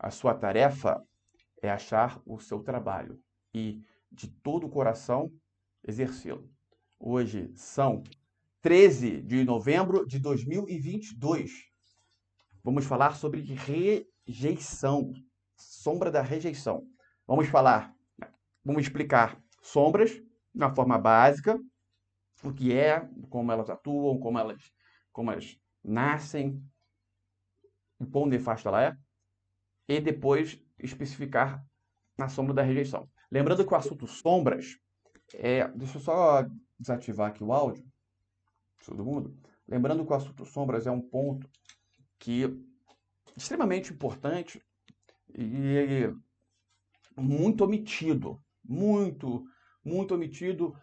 A sua tarefa é achar o seu trabalho e, de todo o coração, exercê-lo. Hoje são 13 de novembro de 2022. Vamos falar sobre rejeição, sombra da rejeição. Vamos explicar sombras de uma forma básica, o que é, como elas atuam, como elas nascem, o quão nefasta ela é, e depois especificar na sombra da rejeição. Lembrando que o assunto sombras deixa eu só desativar aqui o áudio, todo mundo. Lembrando que o assunto sombras é um ponto que é extremamente importante e muito omitido. Muito omitido.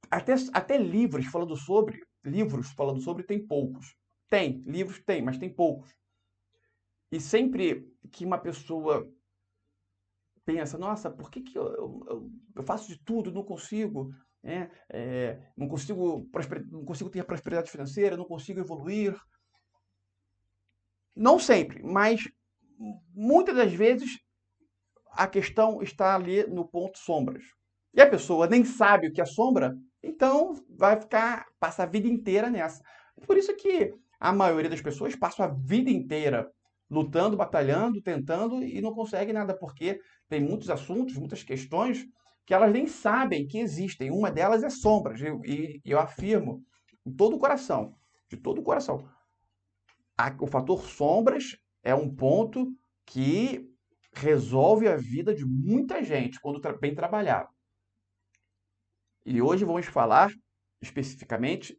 Até livros falando sobre tem poucos. Tem, livros tem, mas tem poucos. E sempre que uma pessoa pensa, nossa, por que eu faço de tudo, não consigo, né? Não consigo ter prosperidade financeira, não consigo evoluir. Não sempre, mas muitas das vezes a questão está ali no ponto sombras. E a pessoa nem sabe o que é sombra, então passa a vida inteira nessa. Por isso que a maioria das pessoas passa a vida inteira lutando, batalhando, tentando e não consegue nada, porque tem muitos assuntos, muitas questões que elas nem sabem que existem. Uma delas é sombras. E eu afirmo de todo o coração, o fator sombras é um ponto que resolve a vida de muita gente quando bem trabalhado. E hoje vamos falar especificamente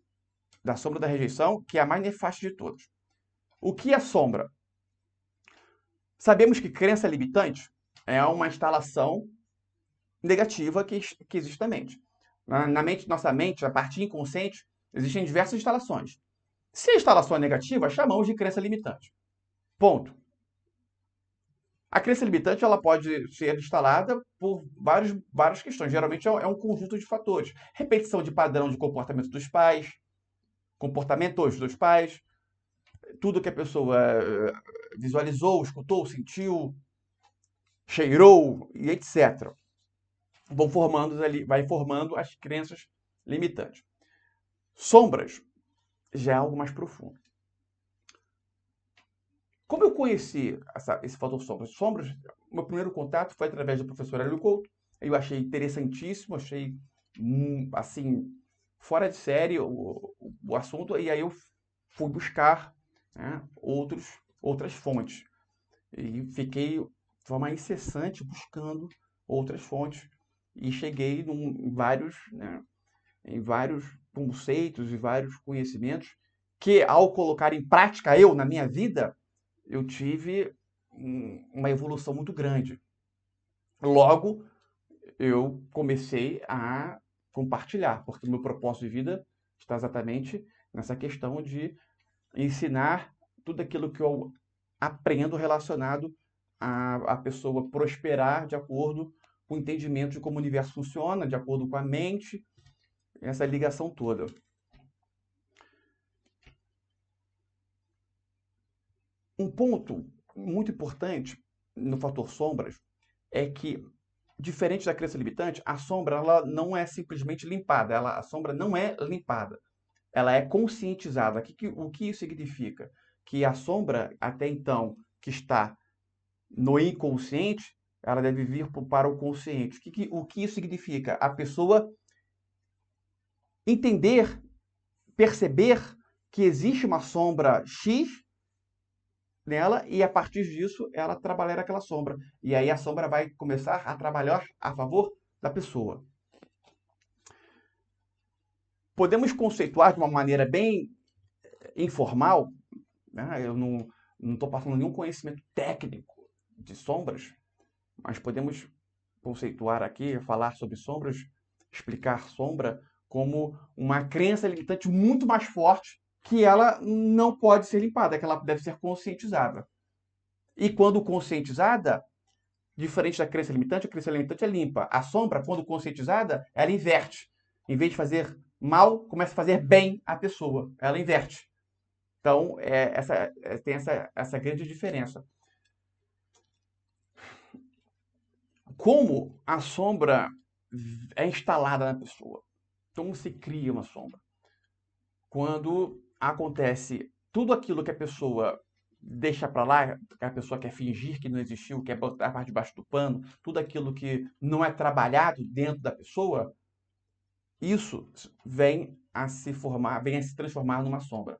da sombra da rejeição, que é a mais nefasta de todas. O que é sombra? Sabemos que crença limitante é uma instalação negativa que existe na mente. Nossa mente, a parte inconsciente, existem diversas instalações. Se a instalação é negativa, chamamos de crença limitante. Ponto. A crença limitante ela pode ser instalada por várias questões. Geralmente é um conjunto de fatores. Repetição de padrão de comportamento dos pais, comportamentos dos pais, tudo que a pessoa visualizou, escutou, sentiu, cheirou e etc. Vai formando as crenças limitantes. Sombras já é algo mais profundo. Como eu conheci esse fator sombras? Sombras, meu primeiro contato foi através do professor Hélio Couto. Eu achei interessantíssimo, achei assim, fora de série o assunto, e aí eu fui buscar, né, outras fontes. E fiquei de forma incessante buscando outras fontes e cheguei em vários conceitos e vários conhecimentos que, ao colocar em prática na minha vida, eu tive uma evolução muito grande. Logo, eu comecei a compartilhar, porque o meu propósito de vida está exatamente nessa questão de ensinar tudo aquilo que eu aprendo relacionado a pessoa prosperar de acordo com o entendimento de como o universo funciona, de acordo com a mente, essa ligação toda. Um ponto muito importante no fator sombras é que, diferente da crença limitante, a sombra ela não é simplesmente limpada. A sombra não é limpada. Ela é conscientizada. O que isso significa? Que a sombra, até então, que está no inconsciente, ela deve vir para o consciente. O que isso significa? A pessoa entender, perceber que existe uma sombra X nela e, a partir disso, ela trabalhar aquela sombra. E aí a sombra vai começar a trabalhar a favor da pessoa. Podemos conceituar de uma maneira bem informal, né? Eu não estou passando nenhum conhecimento técnico de sombras, mas podemos conceituar aqui, falar sobre sombras, explicar sombra como uma crença limitante muito mais forte que ela não pode ser limpada, que ela deve ser conscientizada. E quando conscientizada, diferente da crença limitante, a crença limitante é limpa. A sombra, quando conscientizada, ela inverte. Em vez de fazer mal, começa a fazer bem à pessoa. Ela inverte. Então, tem essa grande diferença. Como a sombra é instalada na pessoa? Como se cria uma sombra? Quando acontece tudo aquilo que a pessoa deixa para lá, que a pessoa quer fingir que não existiu, quer botar a parte de baixo do pano, tudo aquilo que não é trabalhado dentro da pessoa, isso vem a se formar, vem a se transformar numa sombra.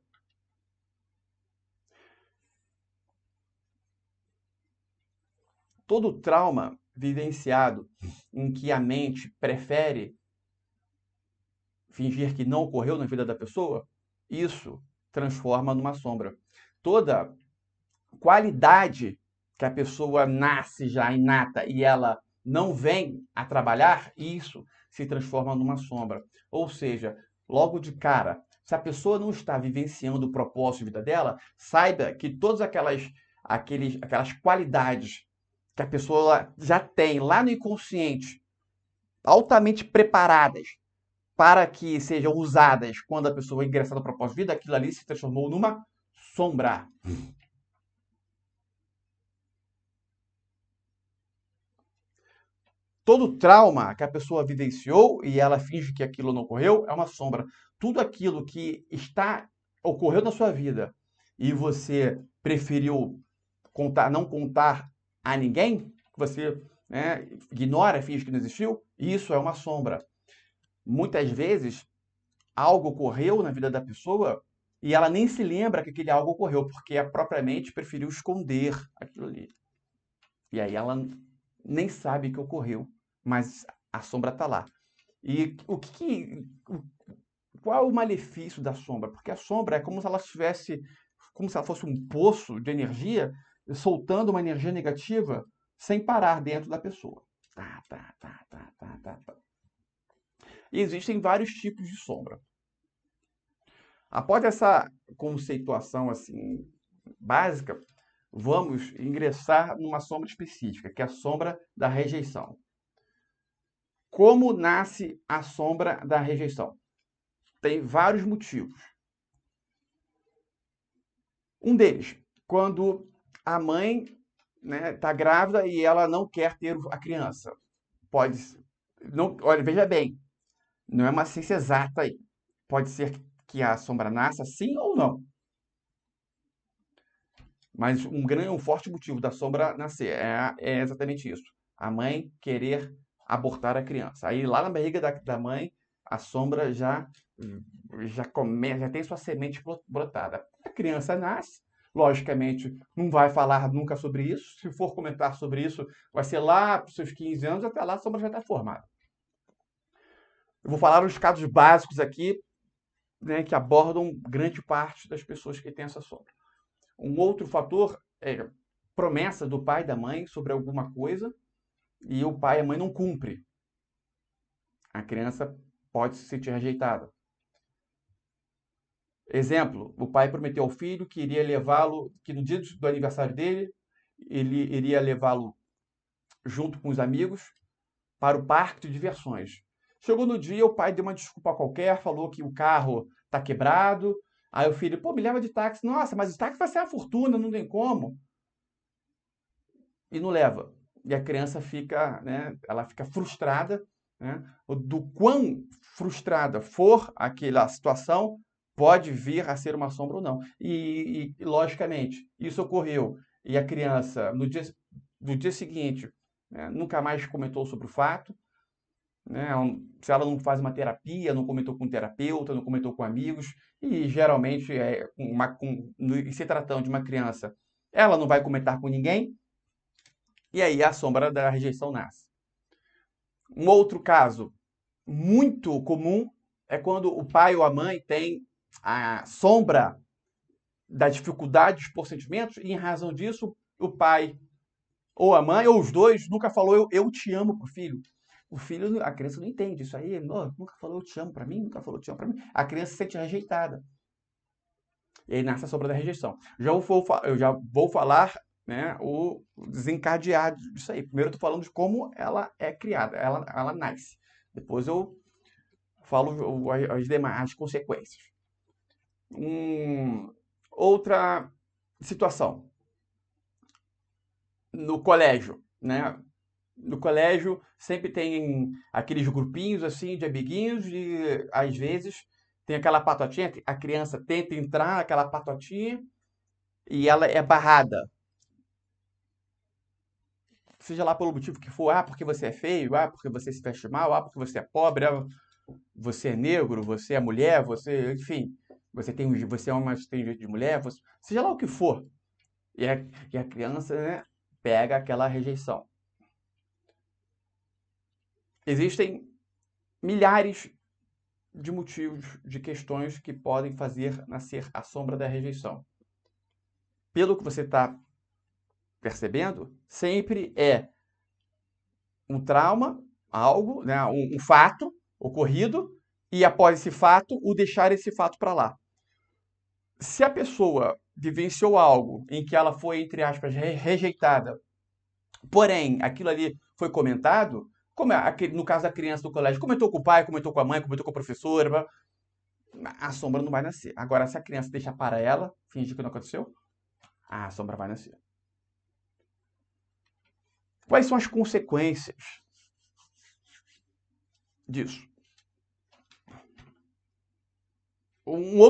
Todo trauma vivenciado em que a mente prefere fingir que não ocorreu na vida da pessoa, isso transforma numa sombra. Toda qualidade que a pessoa nasce já inata e ela não vem a trabalhar, isso se transforma numa sombra. Ou seja, logo de cara, se a pessoa não está vivenciando o propósito de vida dela, saiba que todas aquelas qualidades que a pessoa já tem lá no inconsciente, altamente preparadas para que sejam usadas quando a pessoa ingressar no propósito de vida, aquilo ali se transformou numa sombra. Todo trauma que a pessoa vivenciou e ela finge que aquilo não ocorreu é uma sombra. Tudo aquilo que ocorreu na sua vida e você preferiu não contar a ninguém, você, né, ignora, finge que não existiu, isso é uma sombra. Muitas vezes, algo ocorreu na vida da pessoa e ela nem se lembra que aquele algo ocorreu, porque a própria mente preferiu esconder aquilo ali. E aí ela nem sabe que ocorreu, mas a sombra está lá. E qual é o malefício da sombra? Porque a sombra é como se ela estivesse, como se ela fosse um poço de energia, soltando uma energia negativa sem parar dentro da pessoa. Tá, tá, tá, tá, tá, tá, tá. E existem vários tipos de sombra. Após essa conceituação assim básica, vamos ingressar numa sombra específica, que é a sombra da rejeição. Como nasce a sombra da rejeição? Tem vários motivos. Um deles, quando a mãe, né, está grávida e ela não quer ter a criança. Pode, não, olha, veja bem, não é uma ciência exata aí. Pode ser que a sombra nasça sim ou não. Mas um forte motivo da sombra nascer é exatamente isso. A mãe querer abortar a criança. Aí lá na barriga da mãe, a sombra já tem sua semente brotada. A criança nasce, logicamente não vai falar nunca sobre isso. Se for comentar sobre isso, vai ser lá para os seus 15 anos, até lá a sombra já está formada. Eu vou falar os casos básicos aqui, né, que abordam grande parte das pessoas que têm essa sombra. Um outro fator é promessa do pai e da mãe sobre alguma coisa e o pai e a mãe não cumprem. A criança pode se sentir rejeitada. Exemplo, o pai prometeu ao filho que iria levá-lo, que no dia do aniversário dele, ele iria levá-lo junto com os amigos para o parque de diversões. Chegou no dia, o pai deu uma desculpa qualquer, falou que o carro está quebrado. Aí o filho, pô, me leva de táxi. Nossa, mas o táxi vai ser uma fortuna, não tem como. E não leva. E a criança fica, né, ela fica frustrada, né? Do quão frustrada for aquela situação, pode vir a ser uma sombra ou não. Logicamente, isso ocorreu. E a criança, no dia seguinte, né, nunca mais comentou sobre o fato. Né? Se ela não faz uma terapia, não comentou com um terapeuta, não comentou com amigos, e geralmente, se tratando de uma criança, ela não vai comentar com ninguém, e aí a sombra da rejeição nasce. Um outro caso muito comum é quando o pai ou a mãe tem a sombra da dificuldade por sentimentos, e em razão disso, o pai ou a mãe, ou os dois, nunca falou eu te amo pro filho. O filho, a criança não entende isso aí. Nunca falou eu te amo para mim, nunca falou eu te amo para mim. A criança se sente rejeitada. E aí nasce a sombra da rejeição. Eu já vou falar, né, o desencadear disso aí. Primeiro eu estou falando de como ela é criada, ela nasce. Depois eu falo as demais as consequências. Outra situação. No colégio, né? No colégio sempre tem aqueles grupinhos assim de amiguinhos e às vezes tem aquela patotinha, a criança tenta entrar naquela patotinha e ela é barrada. Seja lá pelo motivo que for, porque você é feio, porque você se veste mal, porque você é pobre, você é negro, você é mulher, enfim, você é homem, mas tem jeito de mulher, seja lá o que for. E a criança, né, pega aquela rejeição. Existem milhares de motivos, de questões que podem fazer nascer a sombra da rejeição. Pelo que você está percebendo, sempre é um trauma, algo, né, um fato ocorrido, e após esse fato, o deixar esse fato para lá. Se a pessoa vivenciou algo em que ela foi, entre aspas, rejeitada, porém, aquilo ali foi comentado, como no caso da criança do colégio, comentou com o pai, comentou com a mãe, comentou com a professora, a sombra não vai nascer. Agora, se a criança deixar para ela, fingir que não aconteceu, a sombra vai nascer. Quais são as consequências disso? Uma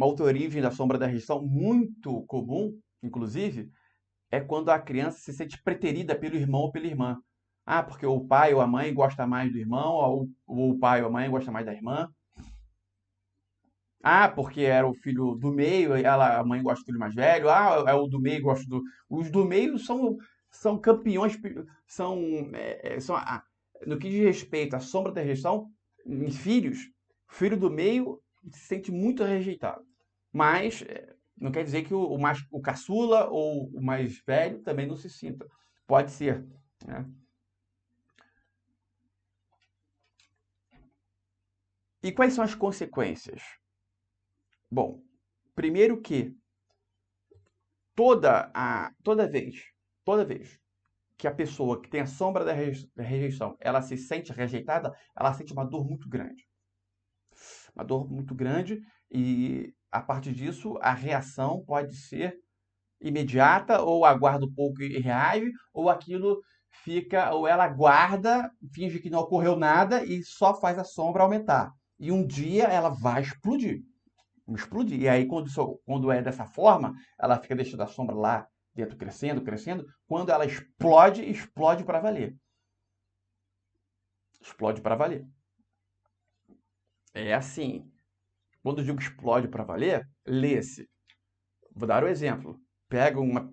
outra origem da sombra da rejeição muito comum, inclusive, é quando a criança se sente preterida pelo irmão ou pela irmã. Porque o pai ou a mãe gosta mais do irmão, ou o pai ou a mãe gosta mais da irmã. Porque era o filho do meio, a mãe gosta do filho mais velho. É o do meio, gosta do... Os do meio são campeões, no que diz respeito à sombra da rejeição, em filhos, o filho do meio se sente muito rejeitado. Mas não quer dizer que o caçula ou o mais velho também não se sinta. Pode ser, né? E quais são as consequências? Bom, primeiro que toda vez que a pessoa que tem a sombra da rejeição, ela se sente rejeitada, ela sente uma dor muito grande. Uma dor muito grande e, a partir disso, a reação pode ser imediata, ou aguarda um pouco e reage, ou aquilo ou ela guarda, finge que não ocorreu nada e só faz a sombra aumentar. E um dia ela vai explodir. E aí, quando é dessa forma, ela fica deixando a sombra lá dentro crescendo, crescendo. Quando ela explode para valer. Explode para valer. É assim. Quando eu digo explode para valer, lê-se. Vou dar um exemplo. Pega uma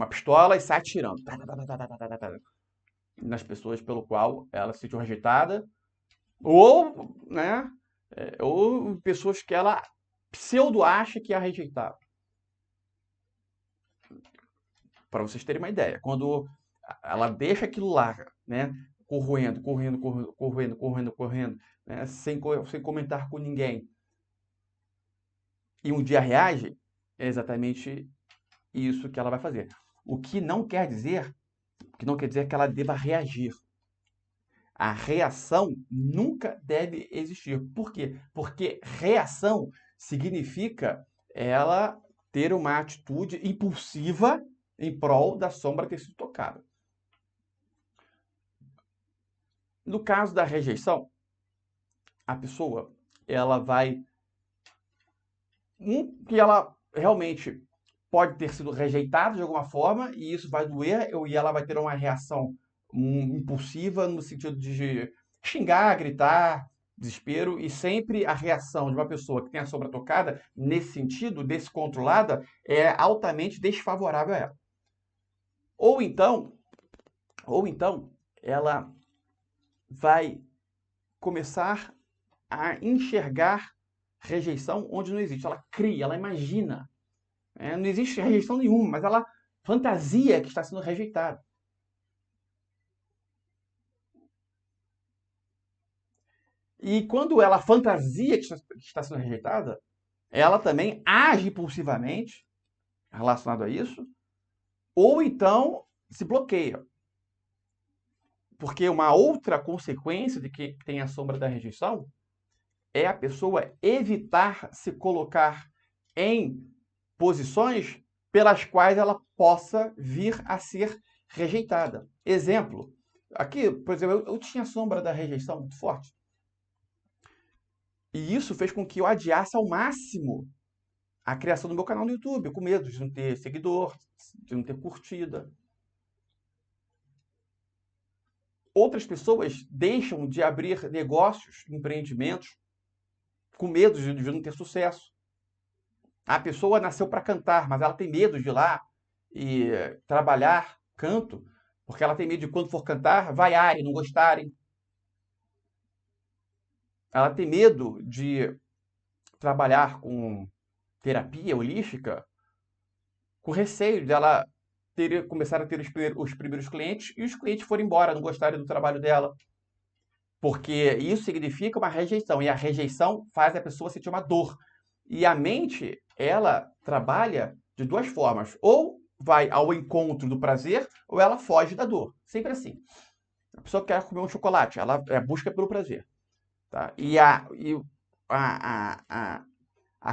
pistola e sai atirando nas pessoas pelo qual ela se sentiu rejeitada, ou, né, ou pessoas que ela pseudo acha que a rejeitaram. Para vocês terem uma ideia, quando ela deixa aquilo lá, né, correndo, né, sem comentar com ninguém, e um dia reage, é exatamente isso que ela vai fazer. O que não quer dizer que ela deva reagir. A reação nunca deve existir. Por quê? Porque reação significa ela ter uma atitude impulsiva em prol da sombra ter sido tocada. No caso da rejeição, a pessoa ela vai que ela realmente pode ter sido rejeitada de alguma forma e isso vai doer e ela vai ter uma reação impulsiva no sentido de xingar, gritar, desespero, e sempre a reação de uma pessoa que tem a sombra tocada, nesse sentido, descontrolada, é altamente desfavorável a ela. Ou então, ela vai começar a enxergar rejeição onde não existe. Ela cria, ela imagina. Não existe rejeição nenhuma, mas ela fantasia que está sendo rejeitada. E quando ela fantasia que está sendo rejeitada, ela também age impulsivamente relacionado a isso, ou então se bloqueia. Porque uma outra consequência de que tem a sombra da rejeição é a pessoa evitar se colocar em posições pelas quais ela possa vir a ser rejeitada. Exemplo, aqui, por exemplo, eu tinha sombra da rejeição muito forte. E isso fez com que eu adiasse ao máximo a criação do meu canal no YouTube, com medo de não ter seguidor, de não ter curtida. Outras pessoas deixam de abrir negócios, empreendimentos, com medo de não ter sucesso. A pessoa nasceu para cantar, mas ela tem medo de ir lá e trabalhar canto, porque ela tem medo de quando for cantar, vaiarem, não gostarem. Ela tem medo de trabalhar com terapia holística, com receio dela começar a ter os primeiros clientes e os clientes forem embora, não gostarem do trabalho dela. Porque isso significa uma rejeição, e a rejeição faz a pessoa sentir uma dor. E a mente, ela trabalha de duas formas. Ou vai ao encontro do prazer, ou ela foge da dor. Sempre assim. A pessoa quer comer um chocolate, ela busca pelo prazer. Tá? E a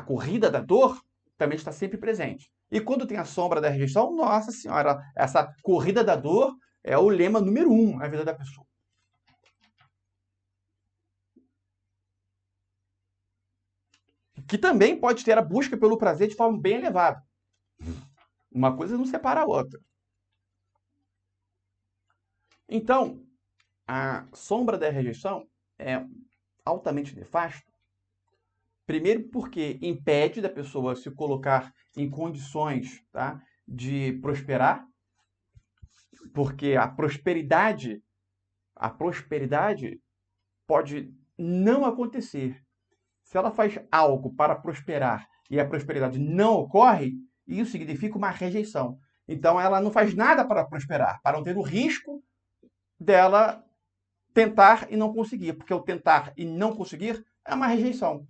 corrida da dor também está sempre presente. E quando tem a sombra da rejeição, nossa senhora, essa corrida da dor é o lema número 1 na vida da pessoa. Que também pode ter a busca pelo prazer de forma bem elevada. Uma coisa não separa a outra. Então, a sombra da rejeição é altamente nefasta. Primeiro porque impede da pessoa se colocar em condições, tá, de prosperar, porque a prosperidade pode não acontecer. Se ela faz algo para prosperar e a prosperidade não ocorre, isso significa uma rejeição. Então ela não faz nada para prosperar, para não ter o risco dela tentar e não conseguir, porque o tentar e não conseguir é uma rejeição.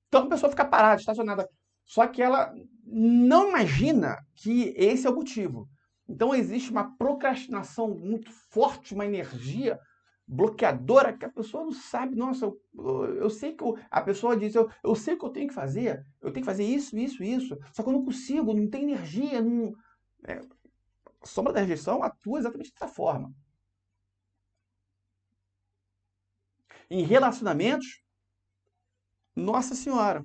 Então a pessoa fica parada, estacionada. Só que ela não imagina que esse é o motivo. Então existe uma procrastinação muito forte, uma energia bloqueadora que a pessoa não sabe. Nossa, eu sei que a pessoa diz, eu sei o que eu tenho que fazer isso, isso, isso. Só que eu não consigo, não tem energia. Não... A sombra da rejeição atua exatamente dessa forma. Em relacionamentos, Nossa Senhora,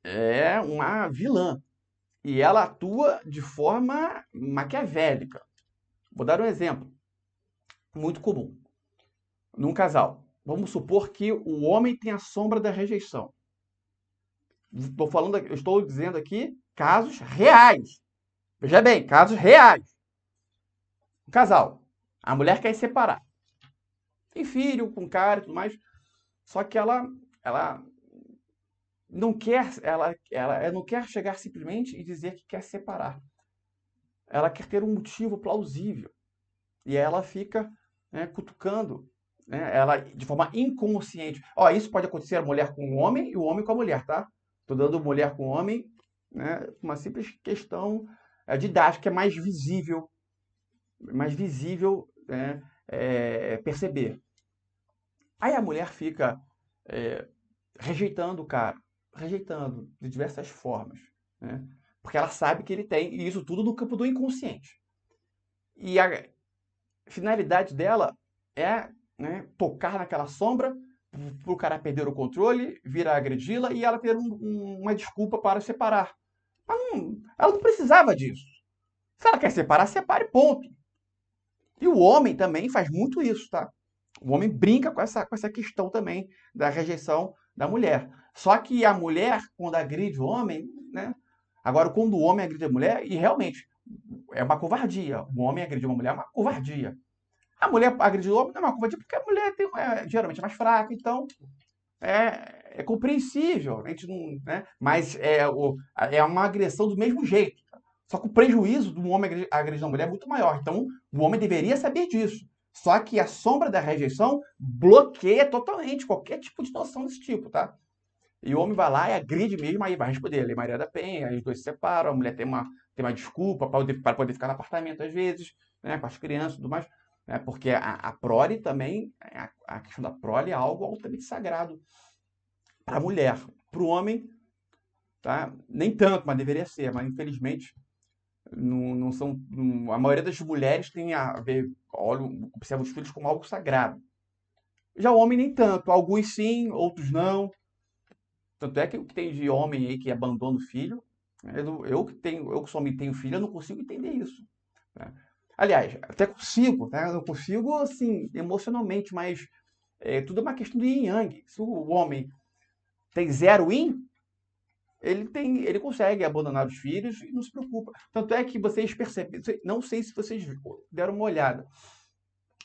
é uma vilã. E ela atua de forma maquiavélica. Vou dar um exemplo muito comum. Num casal, vamos supor que o homem tem a sombra da rejeição. Eu estou dizendo aqui casos reais. Veja bem, casos reais. Um casal, a mulher quer se separar. Tem filho com cara e tudo mais, só que ela não quer, ela não quer chegar simplesmente e dizer que quer se separar. Ela quer ter um motivo plausível. E aí ela fica, né, cutucando, né, ela de forma inconsciente. Ó, isso pode acontecer a mulher com o homem e o homem com a mulher, tá? Estou dando mulher com homem, né, uma simples questão didática, que é mais visível né, perceber. Aí a mulher fica rejeitando o cara, rejeitando de diversas formas, né? Porque ela sabe que ele tem, e isso tudo no campo do inconsciente. E a finalidade dela é, né, tocar naquela sombra, para o cara perder o controle, vir a agredi-la e ela ter uma desculpa para separar. Mas ela não precisava disso. Se ela quer separar, separe, ponto. E o homem também faz muito isso, tá? O homem brinca com essa questão também da rejeição da mulher. Só que a mulher, quando agride o homem, né? Agora, quando o homem agride a mulher, e realmente é uma covardia. O homem agredir uma mulher é uma covardia. A mulher agredir o homem não é uma covardia, porque a mulher geralmente é mais fraca, então é compreensível. A gente não, né? Mas é uma agressão do mesmo jeito. Só que o prejuízo do homem agredir uma mulher é muito maior. Então, o homem deveria saber disso. Só que a sombra da rejeição bloqueia totalmente qualquer tipo de noção desse tipo, tá? E o homem vai lá e agride mesmo, aí vai responder a Lei Maria da Penha, aí os dois se separam, a mulher tem tem uma desculpa para poder ficar no apartamento às vezes, né, com as crianças e tudo mais, né, porque a prole também, a questão da prole é algo altamente sagrado para a mulher. Para o homem, tá? Nem tanto, mas deveria ser, mas infelizmente não são. A maioria das mulheres tem a ver, observa os filhos como algo sagrado. Já o homem nem tanto, alguns sim, outros não. Tanto é que o que tem de homem aí que abandona o filho, eu que sou homem e tenho filho, eu não consigo entender isso, né? Aliás, até consigo, tá? Eu consigo, assim, emocionalmente, mas tudo é uma questão de yin e yang. Se o homem tem zero yin, ele consegue abandonar os filhos e não se preocupa. Tanto é que vocês percebem, não sei se vocês deram uma olhada,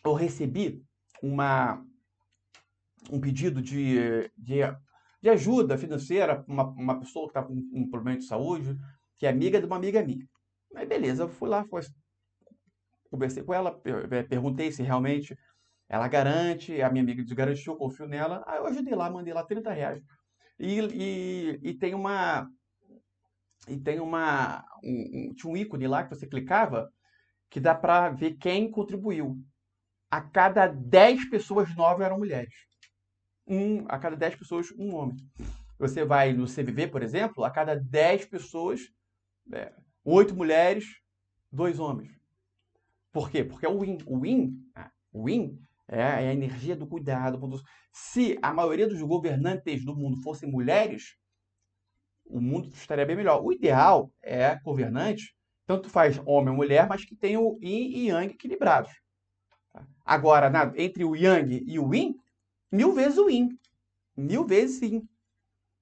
eu recebi um pedido de ajuda financeira para uma pessoa que está com um problema de saúde, que é amiga de uma amiga minha. Aí beleza, eu fui lá, conversei com ela, perguntei se realmente ela garante, a minha amiga desgarantiu, eu confio nela. Aí eu ajudei lá, mandei lá R$ 30. E tem tinha um ícone lá que você clicava que dá para ver quem contribuiu. A cada 10 pessoas, 9 eram mulheres. A cada 10 pessoas, um homem. Você vai no CVV, por exemplo, a cada 10 pessoas, 8 mulheres, 2 homens. Por quê? Porque é o yin. O yin é a energia do cuidado. Se a maioria dos governantes do mundo fossem mulheres, o mundo estaria bem melhor. O ideal é governantes, tanto faz homem ou mulher, mas que tenham o yin e yang equilibrados. Agora, entre o yang e o yin, 1000 vezes o yin. 1000 vezes sim.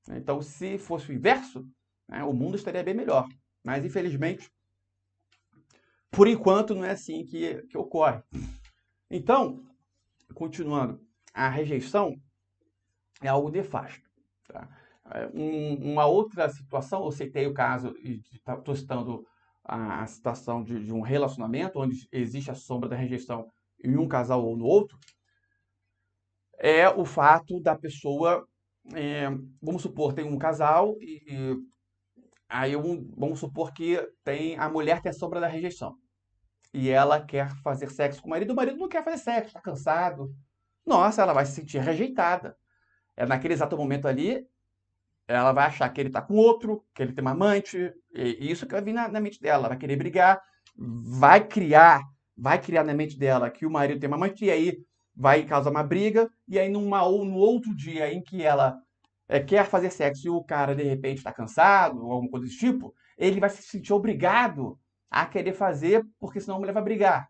Então, se fosse o inverso, né, o mundo estaria bem melhor. Mas, infelizmente, por enquanto, não é assim que ocorre. Então, continuando, a rejeição é algo nefasto. Tá? Uma outra situação, eu citei o caso, estou citando a situação de um relacionamento onde existe a sombra da rejeição em um casal ou no outro, é o fato da pessoa, vamos supor, tem um casal e aí vamos supor que a mulher tem a sombra da rejeição e ela quer fazer sexo com o marido não quer fazer sexo, está cansado. Nossa, ela vai se sentir rejeitada. Naquele exato momento ali, ela vai achar que ele está com outro, que ele tem uma amante, e isso que vai vir na mente dela. Ela vai querer brigar, vai criar na mente dela que o marido tem uma amante, e aí vai causar uma briga, e aí no outro dia em que ela quer fazer sexo e o cara de repente está cansado, ou alguma coisa desse tipo, ele vai se sentir obrigado a querer fazer, porque senão a mulher vai brigar.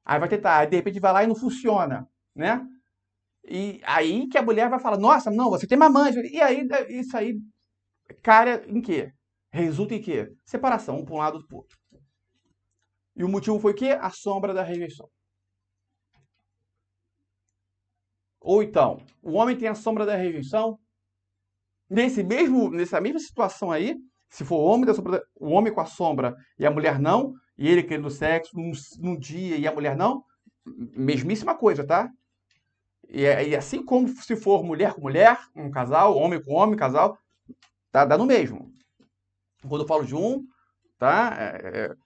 Aí vai tentar, aí de repente vai lá e não funciona, né? E aí que a mulher vai falar, nossa, não, você tem mamãe. E aí, isso aí, cara, em quê? Resulta em quê? Separação, um para um lado, outro para o outro. E o motivo foi o quê? A sombra da rejeição. Ou então, o homem tem a sombra da rejeição. Nessa mesma situação aí, se for o homem com a sombra e a mulher não, e ele querendo sexo num dia e a mulher não, mesmíssima coisa, tá? E assim como se for mulher com mulher, um casal, homem com homem, casal, tá dando mesmo. Quando eu falo de um, tá?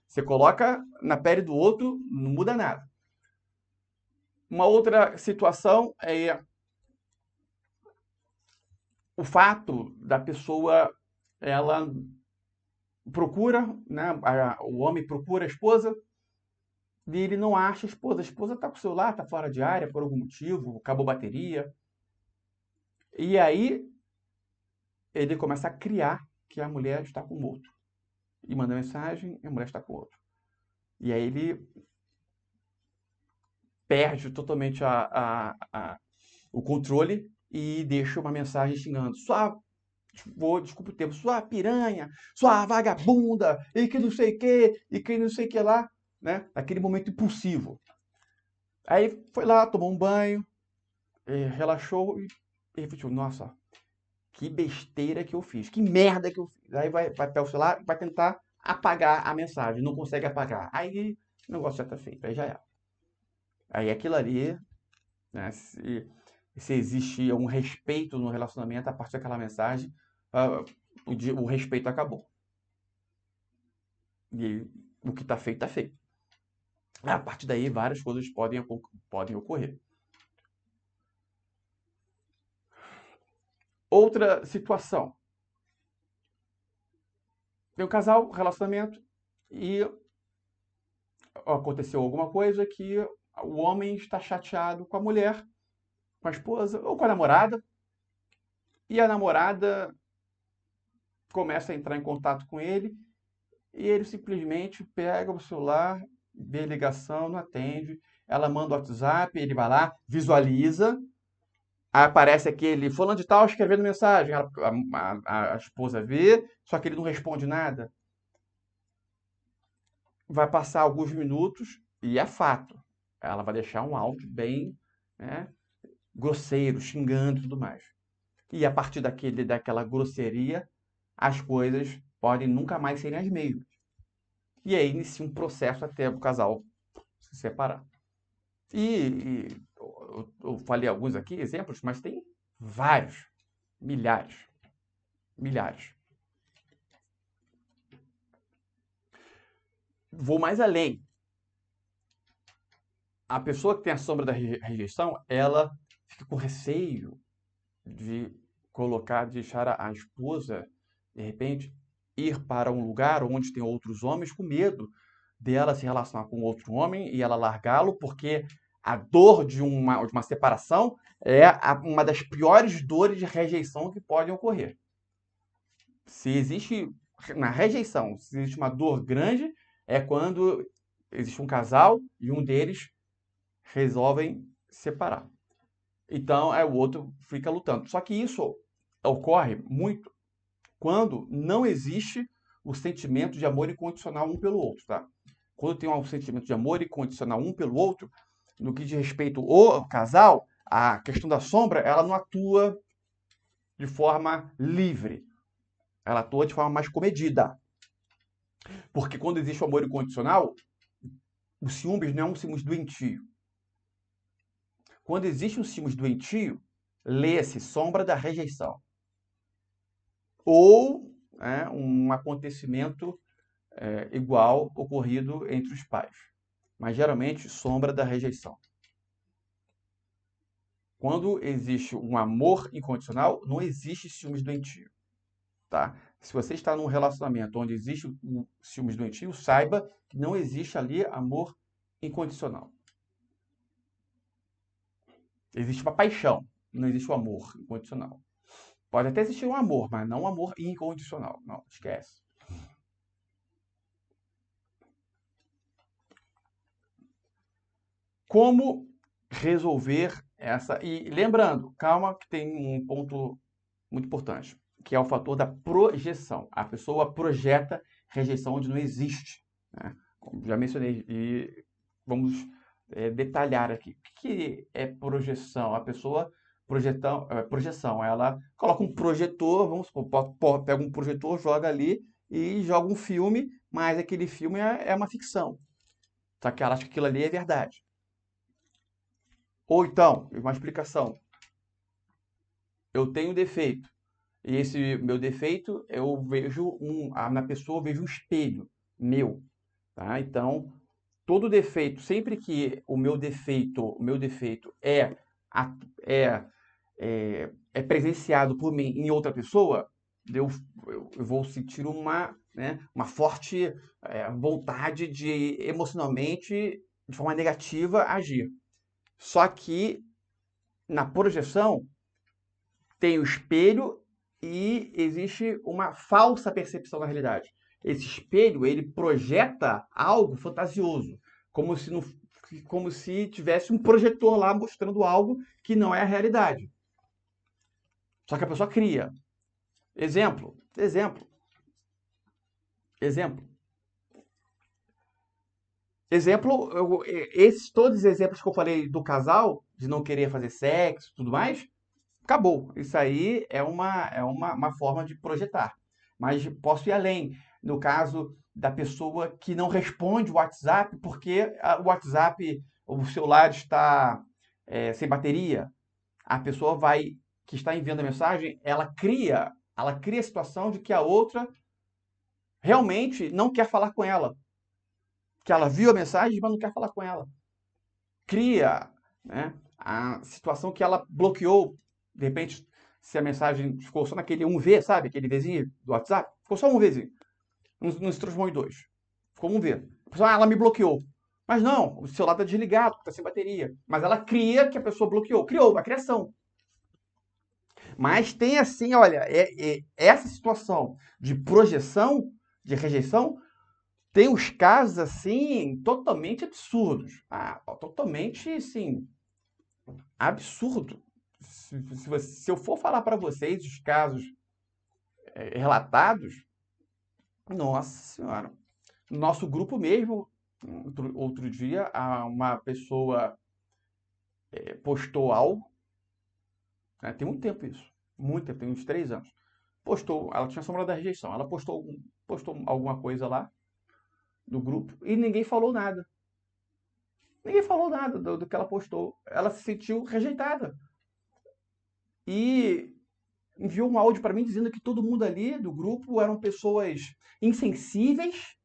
Você coloca na pele do outro, não muda nada. Uma outra situação é o fato da pessoa, ela procura, né? O homem procura a esposa e ele não acha a esposa está com o celular, está fora de área por algum motivo, acabou a bateria. E aí ele começa a criar que a mulher está com outro. E manda mensagem e a mulher está com outro. E aí ele perde totalmente o controle e deixa uma mensagem xingando. Desculpa o tempo, sua piranha, sua vagabunda, e que não sei o que, e que não sei o que lá, né? Naquele momento impulsivo. Aí foi lá, tomou um banho, relaxou e refletiu, nossa, que besteira que eu fiz, que merda que eu fiz. Aí vai pegar o celular e vai tentar apagar a mensagem, não consegue apagar. Aí o negócio já está feito, aí já é. Aí aquilo ali, né, se existe um respeito no relacionamento, a partir daquela mensagem, o respeito acabou. E o que está feito, está feito. A partir daí, várias coisas podem ocorrer. Outra situação. Tem um casal, relacionamento, e aconteceu alguma coisa que o homem está chateado com a mulher, com a esposa ou com a namorada, e a namorada começa a entrar em contato com ele, e ele simplesmente pega o celular, vê a ligação, não atende, ela manda o WhatsApp, ele vai lá, visualiza, aí aparece aquele fulano de tal escrevendo mensagem, a esposa vê, só que ele não responde nada. Vai passar alguns minutos e é fato. Ela vai deixar um áudio bem, né, grosseiro, xingando e tudo mais. E a partir daquela grosseria, as coisas podem nunca mais serem as mesmas. E aí inicia um processo até o casal se separar. E eu falei alguns aqui, exemplos, mas tem vários, milhares. Vou mais além. A pessoa que tem a sombra da rejeição, ela fica com receio de deixar a esposa, de repente, ir para um lugar onde tem outros homens, com medo dela se relacionar com outro homem e ela largá-lo, porque a dor de uma separação é uma das piores dores de rejeição que podem ocorrer. Se existe, na rejeição, se existe uma dor grande, é quando existe um casal e um deles resolvem separar. Então, o outro fica lutando. Só que isso ocorre muito quando não existe o sentimento de amor incondicional um pelo outro, tá? Quando tem um sentimento de amor incondicional um pelo outro, no que diz respeito ao casal, a questão da sombra, ela não atua de forma livre. Ela atua de forma mais comedida. Porque quando existe o amor incondicional, o ciúmes não é um ciúmes doentio. Quando existe um ciúmes doentio, lê-se sombra da rejeição. Ou um acontecimento igual ocorrido entre os pais. Mas geralmente sombra da rejeição. Quando existe um amor incondicional, não existe ciúmes doentio. Tá? Se você está num relacionamento onde existe o ciúmes doentio, saiba que não existe ali amor incondicional. Existe uma paixão, não existe o amor incondicional. Pode até existir um amor, mas não um amor incondicional. Não, esquece. Como resolver essa... E lembrando, calma que tem um ponto muito importante, que é o fator da projeção. A pessoa projeta rejeição onde não existe. Né? Como já mencionei, e vamos detalhar aqui. O que é projeção? A pessoa projeção, ela coloca um projetor, vamos supor, pega um projetor, joga ali e joga um filme, mas aquele filme é uma ficção. Só que ela acha que aquilo ali é verdade. Ou então, uma explicação. Eu tenho defeito. E esse meu defeito, eu vejo na pessoa eu vejo um espelho meu. Tá? Então, todo defeito, sempre que o meu defeito é presenciado por mim em outra pessoa, eu vou sentir uma forte vontade de emocionalmente, de forma negativa, agir. Só que na projeção tem o espelho e existe uma falsa percepção da realidade. Esse espelho, ele projeta algo fantasioso, como se tivesse um projetor lá mostrando algo que não é a realidade. Só que a pessoa cria. Exemplo. Todos os exemplos que eu falei do casal, de não querer fazer sexo e tudo mais, acabou. Isso aí é uma forma de projetar. Mas posso ir além. No caso da pessoa que não responde o WhatsApp porque o WhatsApp, o celular está sem bateria, a pessoa que está enviando a mensagem, ela cria a situação de que a outra realmente não quer falar com ela. Que ela viu a mensagem, mas não quer falar com ela. Cria, né, a situação que ela bloqueou. De repente, se a mensagem ficou só naquele 1V, sabe? Aquele Vzinho do WhatsApp. Ficou só um Vzinho. Não se transformou em 2. Ficou um V. A pessoa, ela me bloqueou. Mas não, o celular está desligado, está sem bateria. Mas ela cria que a pessoa bloqueou. Criou, uma criação. Mas tem assim, olha, essa situação de projeção, de rejeição, tem os casos assim totalmente absurdos. Totalmente, assim, absurdo. Se eu for falar para vocês os casos relatados, nossa senhora. No nosso grupo mesmo, outro dia, uma pessoa postou algo, né, tem muito tempo isso, muito tempo, tem uns 3 anos. Postou, ela tinha sombra da rejeição, ela postou alguma coisa lá no grupo e ninguém falou nada. Ninguém falou nada do que ela postou. Ela se sentiu rejeitada. E enviou um áudio para mim dizendo que todo mundo ali do grupo eram pessoas insensíveis,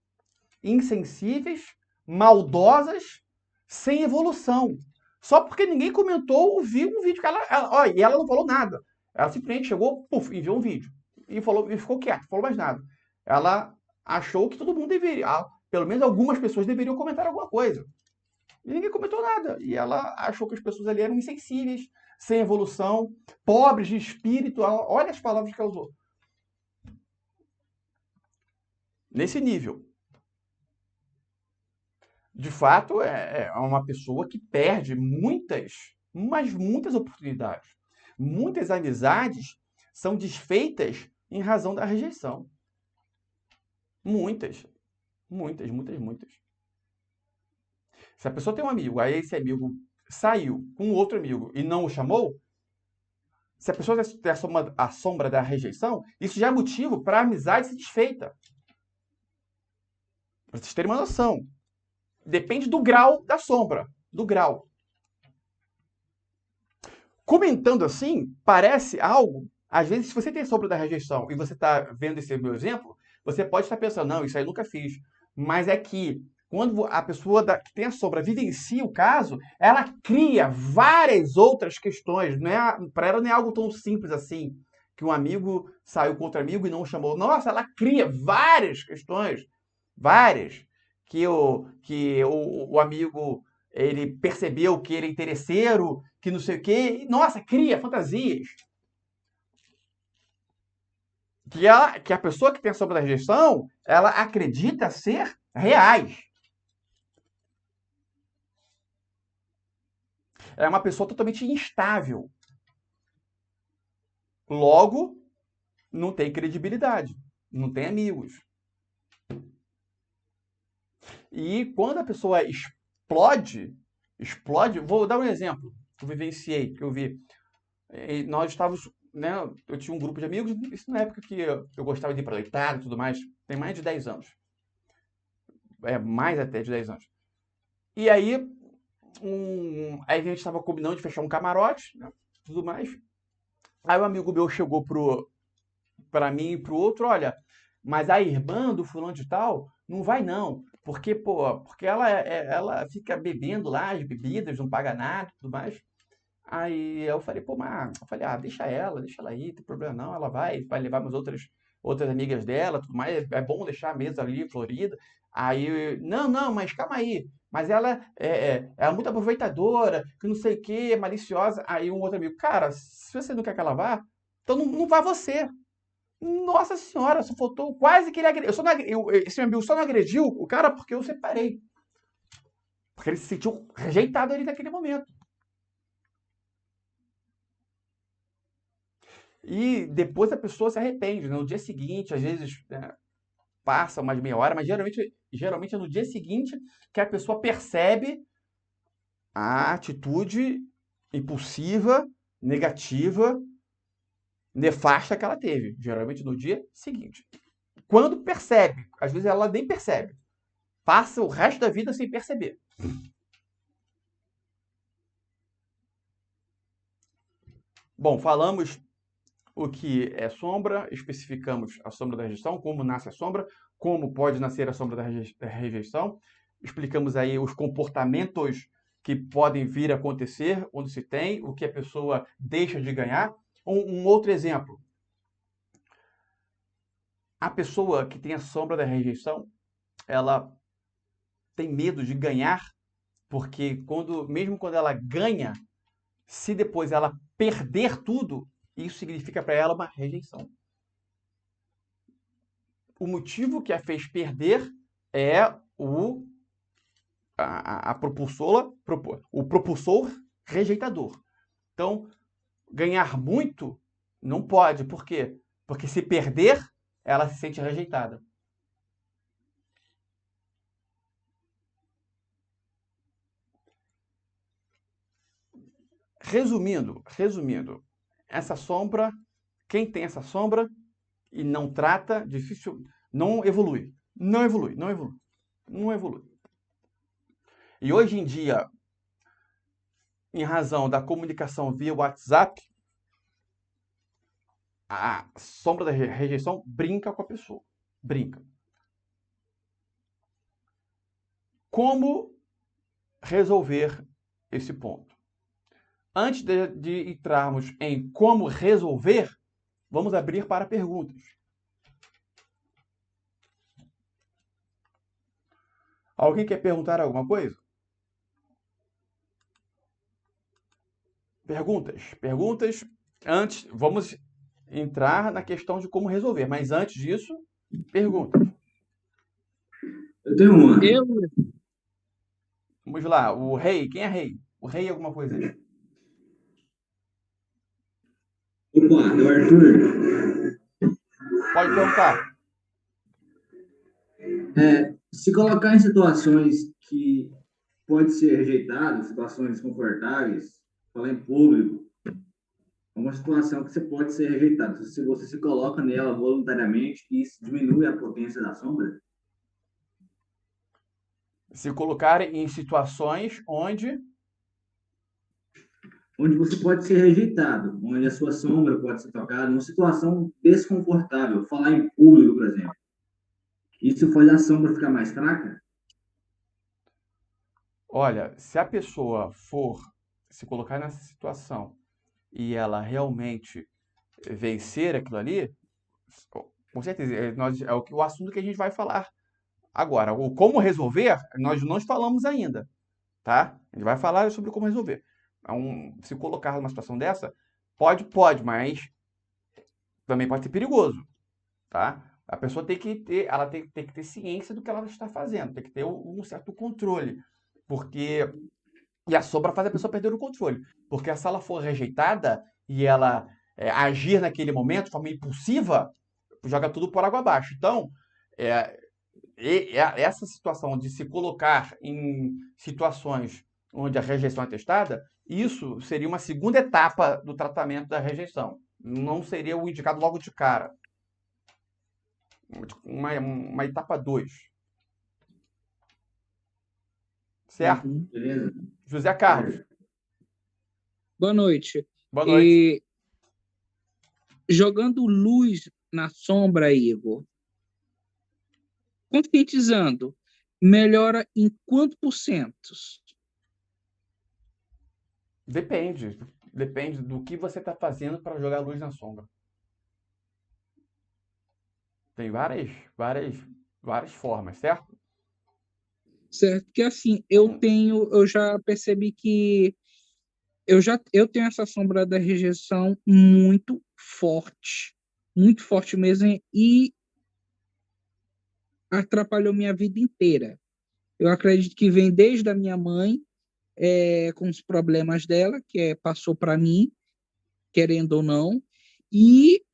maldosas, sem evolução. Só porque ninguém comentou, viu um vídeo que e ela não falou nada. Ela simplesmente chegou, puf, enviou um vídeo. E ficou quieta, não falou mais nada. Ela achou que todo mundo deveria, pelo menos algumas pessoas deveriam comentar alguma coisa. E ninguém comentou nada. E ela achou que as pessoas ali eram insensíveis, sem evolução, pobres de espírito. Olha as palavras que ela usou. Nesse nível. De fato, é uma pessoa que perde muitas oportunidades. Muitas amizades são desfeitas em razão da rejeição. Muitas. Se a pessoa tem um amigo, aí esse amigo saiu com outro amigo e não o chamou, se a pessoa tem a sombra da rejeição, isso já é motivo para a amizade ser desfeita. Para vocês terem uma noção. Depende do grau da sombra. Do grau. Comentando assim, parece algo... Às vezes, se você tem sombra da rejeição e você está vendo esse meu exemplo, você pode estar pensando, não, isso aí eu nunca fiz. Mas é que, quando a pessoa que tem a sombra vivencia o caso, ela cria várias outras questões. Para ela não é algo tão simples assim, que um amigo saiu com outro amigo e não o chamou. Nossa, ela cria várias questões. Várias. Que o amigo ele percebeu que ele é interesseiro, que não sei o quê. Nossa, cria fantasias. Que a pessoa que tem a sombra da rejeição, ela acredita ser reais. É uma pessoa totalmente instável. Logo, não tem credibilidade. Não tem amigos. E quando a pessoa explode, vou dar um exemplo que eu vivenciei, que eu vi. E nós estávamos, né, eu tinha um grupo de amigos, isso na época que eu gostava de ir para a Itália e tudo mais, tem mais de 10 anos. Mais até de 10 anos. E aí, aí a gente estava combinando de fechar um camarote, né, tudo mais. Aí um amigo meu chegou para mim e pro outro, olha, mas a irmã do fulano de tal não vai não, porque ela fica bebendo lá as bebidas, não paga nada e tudo mais. Aí eu falei, deixa ela aí, não tem problema não, ela vai levar umas outras amigas dela, tudo mais, é bom deixar a mesa ali florida. Aí, não, mas calma aí, mas ela é muito aproveitadora, que não sei o que, maliciosa. Aí um outro amigo, cara, se você não quer que ela vá, então não vá você. Nossa senhora, só faltou quase que ele agrediu. Esse meu amigo só não agrediu o cara porque eu separei. Porque ele se sentiu rejeitado ali naquele momento. E depois a pessoa se arrepende. No dia seguinte, às vezes passa umas meia hora, mas geralmente é no dia seguinte que a pessoa percebe a atitude impulsiva, negativa, nefasta que ela teve. Geralmente no dia seguinte. Quando percebe, às vezes ela nem percebe. Passa o resto da vida sem perceber. Bom, falamos o que é sombra, especificamos a sombra da rejeição, como nasce a sombra, como pode nascer a sombra da rejeição, explicamos aí os comportamentos que podem vir a acontecer onde se tem, o que a pessoa deixa de ganhar. Um outro exemplo, a pessoa que tem a sombra da rejeição, ela tem medo de ganhar, porque mesmo quando ela ganha, se depois ela perder tudo, isso significa para ela uma rejeição. O motivo que a fez perder é a propulsora, o propulsor rejeitador. Então, ganhar muito não pode. Por quê? Porque se perder, ela se sente rejeitada. Resumindo, essa sombra, quem tem essa sombra e não trata, difícil, não evolui. Não evolui, não evolui. Não evolui. E hoje em dia, em razão da comunicação via WhatsApp, a sombra da rejeição brinca com a pessoa. Brinca. Como resolver esse ponto? Antes de entrarmos em como resolver, vamos abrir para perguntas. Alguém quer perguntar alguma coisa? Perguntas. Antes, vamos entrar na questão de como resolver, mas antes disso, perguntas. Eu tenho uma. Vamos lá, o rei, quem é rei? O rei é alguma coisa aí? Opa, é o Arthur. Pode perguntar. Se colocar em situações que pode ser rejeitado, situações desconfortáveis, falar em público, é uma situação que você pode ser rejeitado. Se você se coloca nela voluntariamente, isso diminui a potência da sombra. Se colocar em situações Onde você pode ser rejeitado, onde a sua sombra pode ser tocada, uma situação desconfortável, falar em público, por exemplo. Isso faz a sombra ficar mais fraca? olha, se a pessoa for se colocar nessa situação e ela realmente vencer aquilo ali, com certeza, é o assunto que a gente vai falar agora. O como resolver, nós não falamos ainda, tá? A gente vai falar sobre como resolver. Então, se colocar numa situação dessa, pode, mas também pode ser perigoso, tá? A pessoa tem que ter ciência do que ela está fazendo, tem que ter um certo controle, porque e a sombra faz a pessoa perder o controle, porque se ela for rejeitada e ela agir naquele momento de forma impulsiva, joga tudo por água abaixo. Então, é, essa situação de se colocar em situações onde a rejeição é testada, isso seria uma segunda etapa do tratamento da rejeição. Não seria o indicado logo de cara. Uma etapa 2. Certo? Uhum, beleza. José Carlos, Certo. Boa noite. boa noite. E jogando luz na sombra, Igor, conscientizando, melhora em quantos por cento? Depende. Depende do que você está fazendo para jogar luz na sombra. Tem várias formas, certo? Certo? Que assim, eu já percebi que eu tenho essa sombra da rejeição muito forte mesmo, e atrapalhou minha vida inteira. Eu acredito que vem desde a minha mãe, com os problemas dela, passou para mim, querendo ou não, e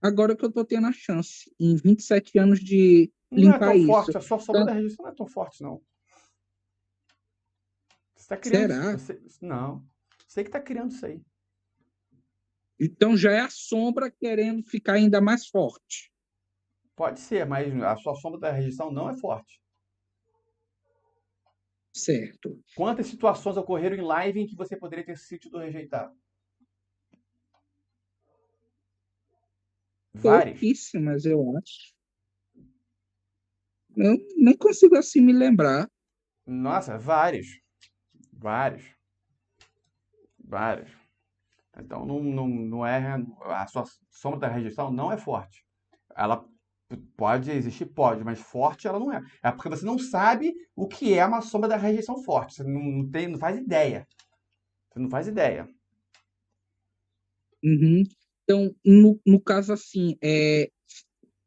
agora que eu estou tendo a chance, em 27 anos, de Não é limpar tão isso. forte, a sua sombra Então, da rejeição não é tão forte, não. Você está criando. será? Não. Você que está criando isso aí. Então já é a sombra querendo ficar ainda mais forte. Pode ser, mas a sua sombra da rejeição não é forte. Certo. Quantas situações ocorreram em live em que você poderia ter se sentido rejeitado? Vários. Pouquíssimas, eu acho. Eu nem consigo assim me lembrar. Nossa, vários. Vários. Vários. Então, não é. A sua sombra da rejeição não é forte. Ela pode existir, pode, mas forte ela não é. É porque você não sabe o que é uma sombra da rejeição forte. Você não faz ideia. Você não faz ideia. Uhum. Então, no caso assim,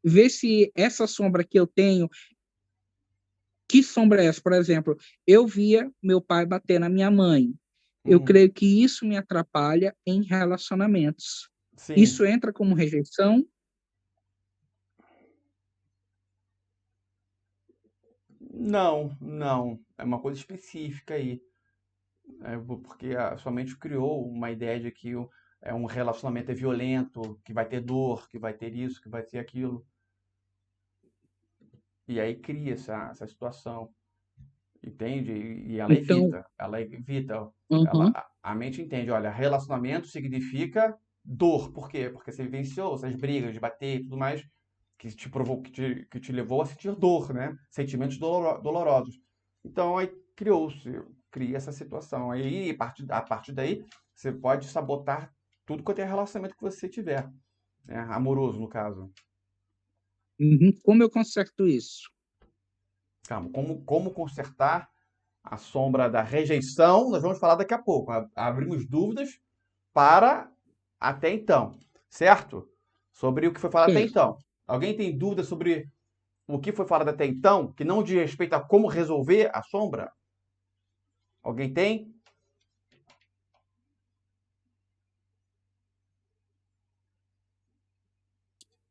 ver se essa sombra que eu tenho, que sombra é essa? Por exemplo, eu via meu pai bater na minha mãe. Eu Uhum. creio que isso me atrapalha em relacionamentos. Sim. Isso entra como rejeição? Não, não. É uma coisa específica aí. Porque a sua mente criou uma ideia de que um relacionamento é violento, que vai ter dor, que vai ter isso, que vai ter aquilo. E aí cria essa situação, entende? E ela Então, evita, ela evita. uhum, A mente entende, olha, relacionamento significa dor. Por quê? Porque você vivenciou essas brigas de bater e tudo mais, que te provou, que te levou a sentir dor, né? Sentimentos dolorosos. Então aí cria essa situação. Aí, a partir daí, você pode sabotar tudo quanto é relacionamento que você tiver, né? Amoroso, no caso. uhum. Como eu conserto isso? Calma, como consertar a sombra da rejeição? Nós vamos falar daqui a pouco. Abrimos dúvidas para até então, certo? Sobre o que foi falado até Certo. então. Alguém tem dúvida sobre o que foi falado até então, que não diz respeito a como resolver a sombra? Alguém tem?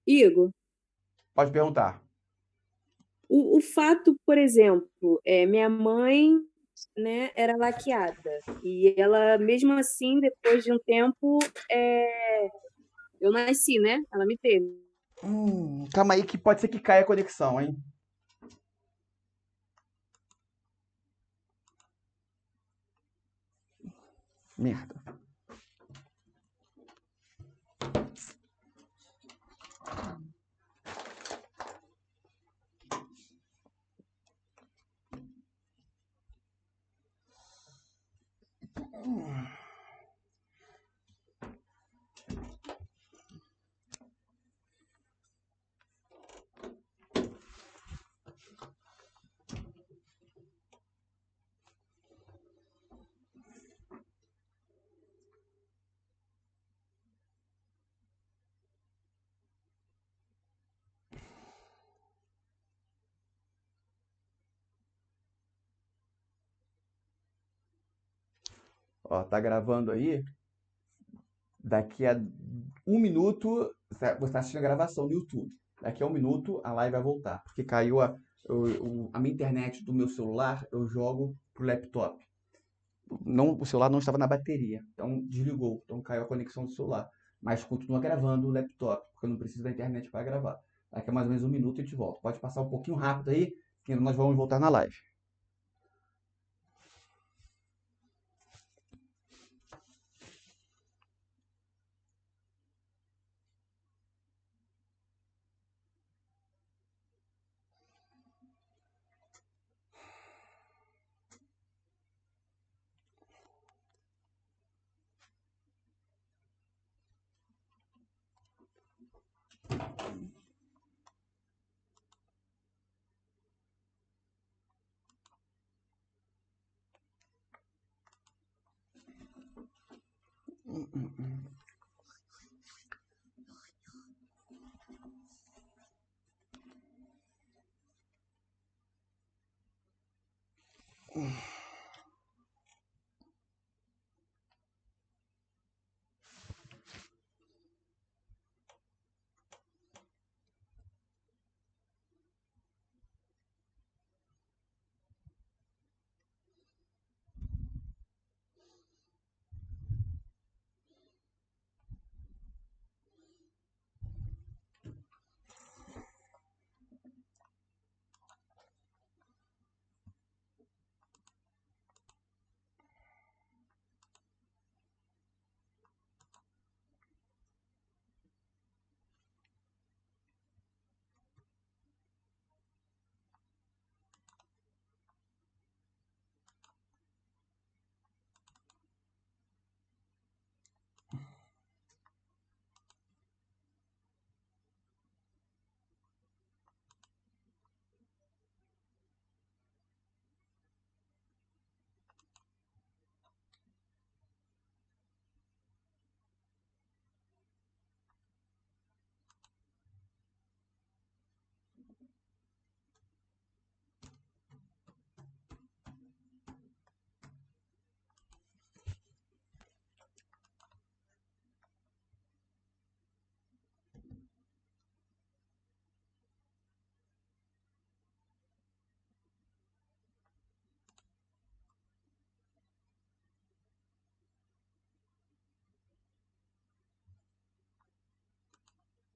Igor, Pode perguntar. o fato, por exemplo, minha mãe, né, era laqueada. E ela, mesmo assim, depois de um tempo, eu nasci, né? Ela me teve. Calma aí que pode ser que caia a conexão, hein? Merda. Ó, tá gravando aí. Daqui a 1 minuto, você está assistindo a gravação do YouTube. Daqui a 1 minuto a live vai voltar. Porque caiu a minha internet do meu celular, eu jogo pro laptop. Não, o celular não estava na bateria, então desligou, então caiu a conexão do celular. Mas continua gravando o laptop, porque eu não preciso da internet para gravar. Daqui a mais ou menos 1 minuto a gente volta. Pode passar um pouquinho rápido aí, que nós vamos voltar na live.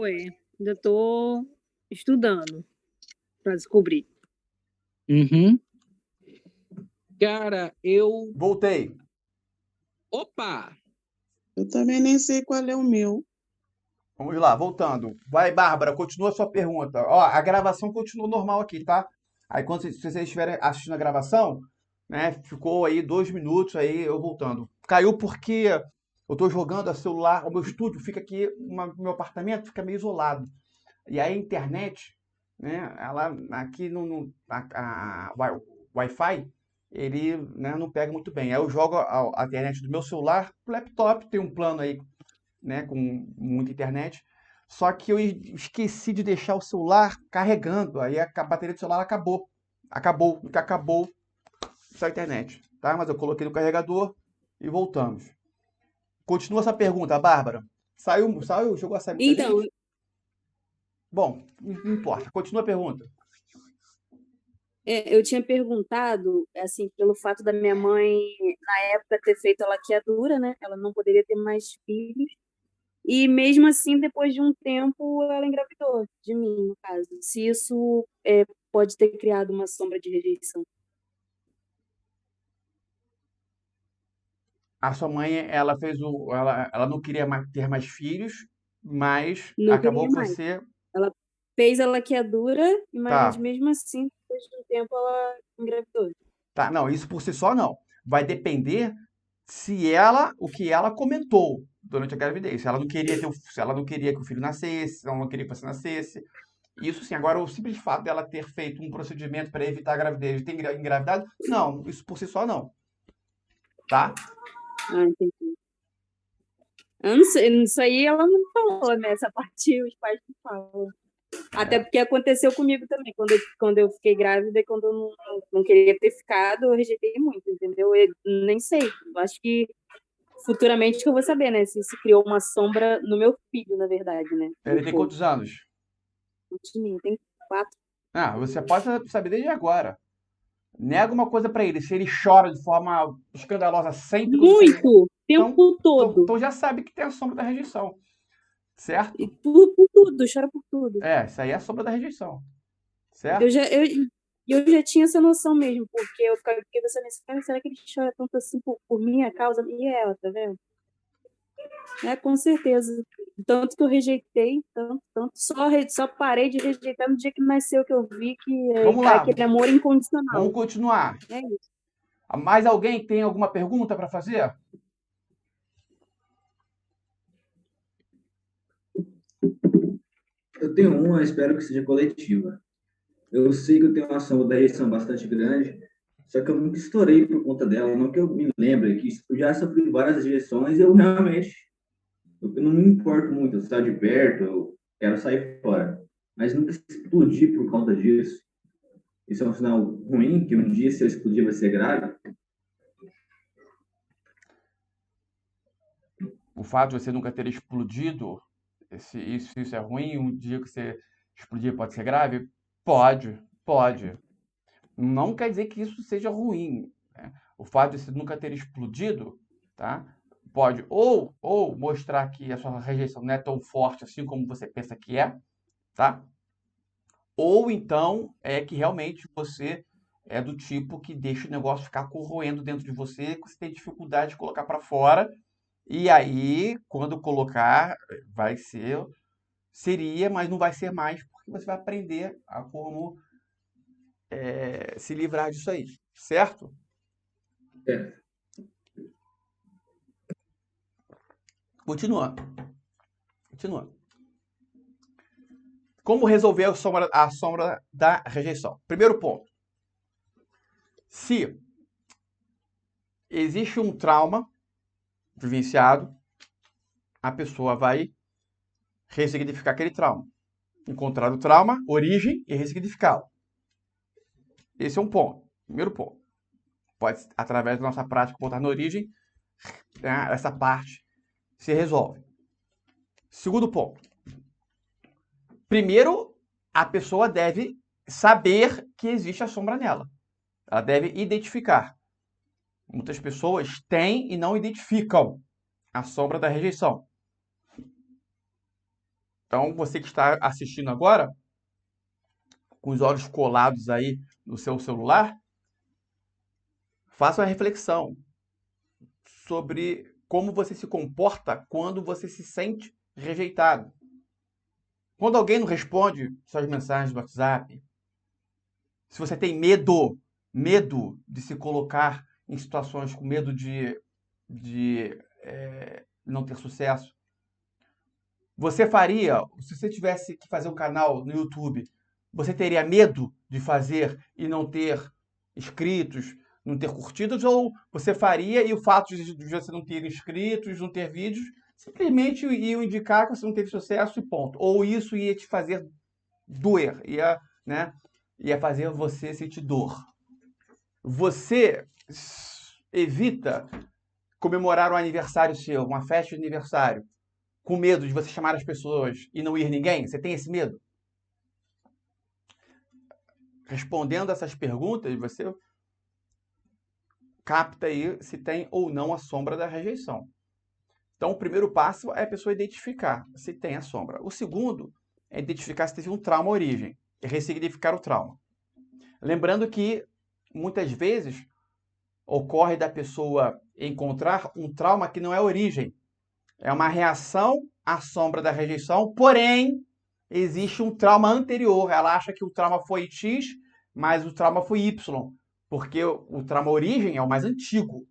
Foi. Ainda tô estudando para descobrir. Uhum. Cara, eu. Voltei. Opa! Eu também nem sei qual é o meu. Vamos lá, voltando. Vai, Bárbara, continua a sua pergunta. Ó, a gravação continua normal aqui, tá? Aí, quando se vocês estiverem assistindo a gravação, né, ficou aí 2 minutos, aí eu voltando. Caiu porque eu tô jogando a celular, o meu estúdio fica aqui, meu apartamento fica meio isolado. E aí a internet, né, ela aqui o Wi-Fi, ele, né, não pega muito bem. Aí eu jogo a internet do meu celular pro laptop, tem um plano aí, né, com muita internet. Só que eu esqueci de deixar o celular carregando. Aí a bateria do celular acabou só a internet, tá? Mas eu coloquei no carregador e voltamos. Continua essa pergunta, Bárbara. Saiu, chegou a sair muita Então, gente? Bom, não importa. Continua a pergunta. eu tinha perguntado, assim, pelo fato da minha mãe, na época, ter feito a laqueadura, né? Ela não poderia ter mais filhos. E mesmo assim, depois de um tempo, ela engravidou de mim, no caso. Se isso pode ter criado uma sombra de rejeição. A sua mãe, ela fez ela não queria ter mais filhos, mas Não acabou queria que mais. você, Ela fez a laqueadura, mas tá, mesmo assim, depois de um tempo, ela engravidou. tá, não, isso por si só não. Vai depender o que ela comentou durante a gravidez. Se ela não queria que o filho nascesse, se ela não queria que você nascesse. Isso sim, agora o simples fato dela ter feito um procedimento para evitar a gravidez e ter engravidado, não, isso por si só não, tá? Ah, entendi. Eu não sei, isso aí ela não falou, né? Essa parte os pais não falam. Até porque aconteceu comigo também, quando eu fiquei grávida e quando eu não queria ter ficado, eu rejeitei muito, entendeu? Eu nem sei, eu acho que futuramente que eu vou saber, né? Se isso criou uma sombra no meu filho, na verdade, né? Ele tem quantos anos? De mim, tem 4. Ah, você pode saber desde agora. Nega uma coisa para ele, se ele chora de forma escandalosa sempre quando você. Muito! O Então, tempo todo. então já sabe que tem a sombra da rejeição, E certo? por tudo, chora por tudo. É, isso aí é a sombra da rejeição, Eu certo? já, eu, eu já tinha essa noção mesmo, porque eu fiquei pensando assim, cara, será que ele chora tanto assim por minha causa? E ela, tá vendo? É, com certeza. Tanto que eu rejeitei, tanto. Só parei de rejeitar no dia que nasceu, que eu vi que Vamos é lá, aquele amor vamos incondicional. continuar. É isso. Mais alguém tem alguma pergunta para fazer? Eu tenho uma, espero que seja coletiva. Eu sei que eu tenho uma sombra da rejeição bastante grande, só que eu nunca estourei por conta dela, não que eu me lembre, que eu já sofri várias rejeições e eu não me importo muito, eu saio de perto, eu quero sair fora. Mas nunca explodi por conta disso. Isso é um sinal ruim, que um dia, se eu explodir, vai ser grave. O fato de você nunca ter explodido, isso é ruim? Um dia que você explodir pode ser grave? Pode, pode. Não quer dizer que isso seja ruim, né? O fato de você nunca ter explodido, tá? Pode ou mostrar que a sua rejeição não é tão forte assim como você pensa que é, tá? Ou então é que realmente você é do tipo que deixa o negócio ficar corroendo dentro de você, que você tem dificuldade de colocar para fora. E aí, quando colocar, seria, mas não vai ser mais, porque você vai aprender a como se livrar disso aí, certo? É. Continua. Como resolver a sombra da rejeição? Primeiro ponto. Se existe um trauma vivenciado, a pessoa vai ressignificar aquele trauma. Encontrar o trauma, origem e ressignificá-lo. Esse é um ponto. Primeiro ponto. Pode, através da nossa prática, voltar na origem, essa parte se resolve. Segundo ponto. Primeiro, a pessoa deve saber que existe a sombra nela. Ela deve identificar. Muitas pessoas têm e não identificam a sombra da rejeição. Então, você que está assistindo agora, com os olhos colados aí no seu celular, faça uma reflexão sobre como você se comporta quando você se sente rejeitado. Quando alguém não responde suas mensagens do WhatsApp, se você tem medo de se colocar em situações com medo de não ter sucesso, você faria, se você tivesse que fazer um canal no YouTube, você teria medo de fazer e não ter inscritos, não ter curtidas, ou você faria e o fato de você não ter inscritos, não ter vídeos, simplesmente ia indicar que você não teve sucesso e ponto. Ou isso ia te fazer doer, ia fazer você sentir dor. Você evita comemorar um aniversário seu, uma festa de aniversário, com medo de você chamar as pessoas e não ir ninguém? Você tem esse medo? Respondendo essas perguntas, você capta aí se tem ou não a sombra da rejeição. Então, o primeiro passo é a pessoa identificar se tem a sombra. O segundo é identificar se teve um trauma à origem e ressignificar o trauma. Lembrando que, muitas vezes, ocorre da pessoa encontrar um trauma que não é a origem. É uma reação à sombra da rejeição, porém, existe um trauma anterior. Ela acha que o trauma foi X, mas o trauma foi Y, porque o trauma origem é o mais antigo.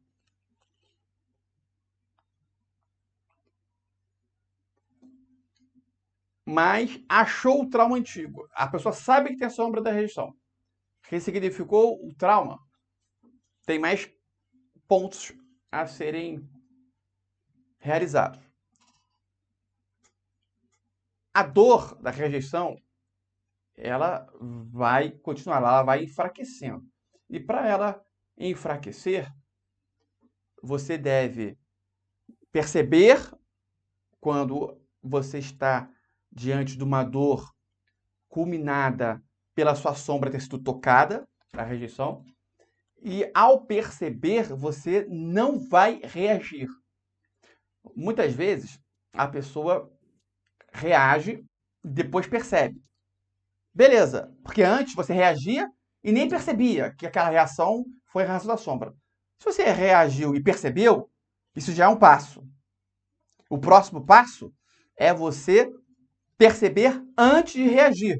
Mas achou o trauma antigo. A pessoa sabe que tem a sombra da rejeição. Ressignificou o trauma. Tem mais pontos a serem realizados. A dor da rejeição, ela vai continuar, ela vai enfraquecendo. E para ela enfraquecer, você deve perceber quando você está diante de uma dor culminada pela sua sombra ter sido tocada, a rejeição, e ao perceber, você não vai reagir. Muitas vezes, a pessoa reage e depois percebe. Beleza, porque antes você reagia e nem percebia que aquela reação foi a reação da sombra. Se você reagiu e percebeu, isso já é um passo. O próximo passo é você perceber antes de reagir.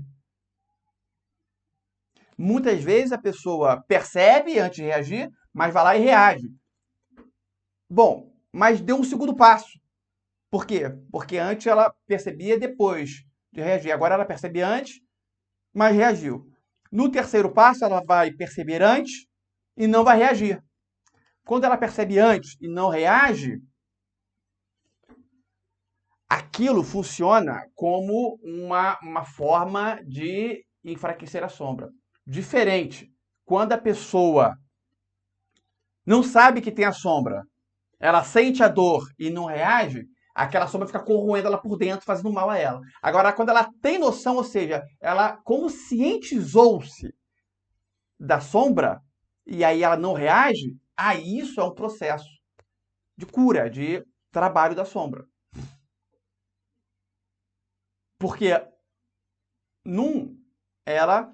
Muitas vezes a pessoa percebe antes de reagir, mas vai lá e reage. Bom, mas deu um segundo passo. Por quê? Porque antes ela percebia depois de reagir. Agora ela percebe antes, mas reagiu. No terceiro passo, ela vai perceber antes e não vai reagir. Quando ela percebe antes e não reage, aquilo funciona como uma forma de enfraquecer a sombra. Diferente, quando a pessoa não sabe que tem a sombra, ela sente a dor e não reage, aquela sombra fica corroendo ela por dentro, fazendo mal a ela. Agora, quando ela tem noção, ou seja, ela conscientizou-se da sombra e aí ela não reage, aí isso é um processo de cura, de trabalho da sombra. Porque ela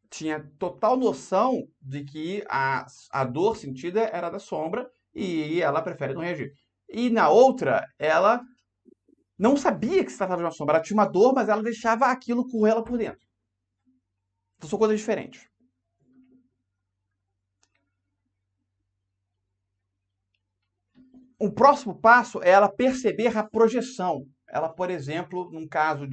tinha total noção de que a dor sentida era da sombra e ela prefere não reagir. E na outra, ela não sabia que se tratava de uma sombra. Ela tinha uma dor, mas ela deixava aquilo correr ela por dentro. Então são coisas diferentes. O próximo passo é ela perceber a projeção. Ela, por exemplo, num caso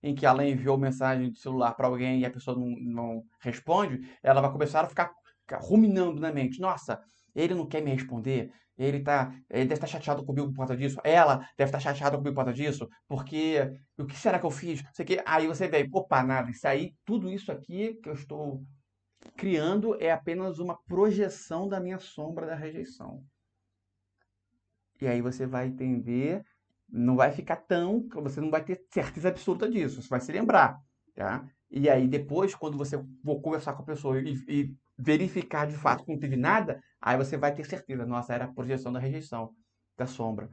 em que ela enviou mensagem de celular para alguém e a pessoa não responde, ela vai começar a ficar ruminando na mente. Nossa, ele não quer me responder, ele deve estar chateado comigo por conta disso, ela deve estar chateada comigo por conta disso, porque o que será que eu fiz? Isso aqui. Aí você vê, opa, nada, tudo isso aqui que eu estou criando é apenas uma projeção da minha sombra da rejeição. E aí você vai entender, não vai ficar você não vai ter certeza absoluta disso, você vai se lembrar, tá? E aí depois, quando você for conversar com a pessoa e verificar de fato que não teve nada, aí você vai ter certeza, nossa, era a projeção da rejeição, da sombra.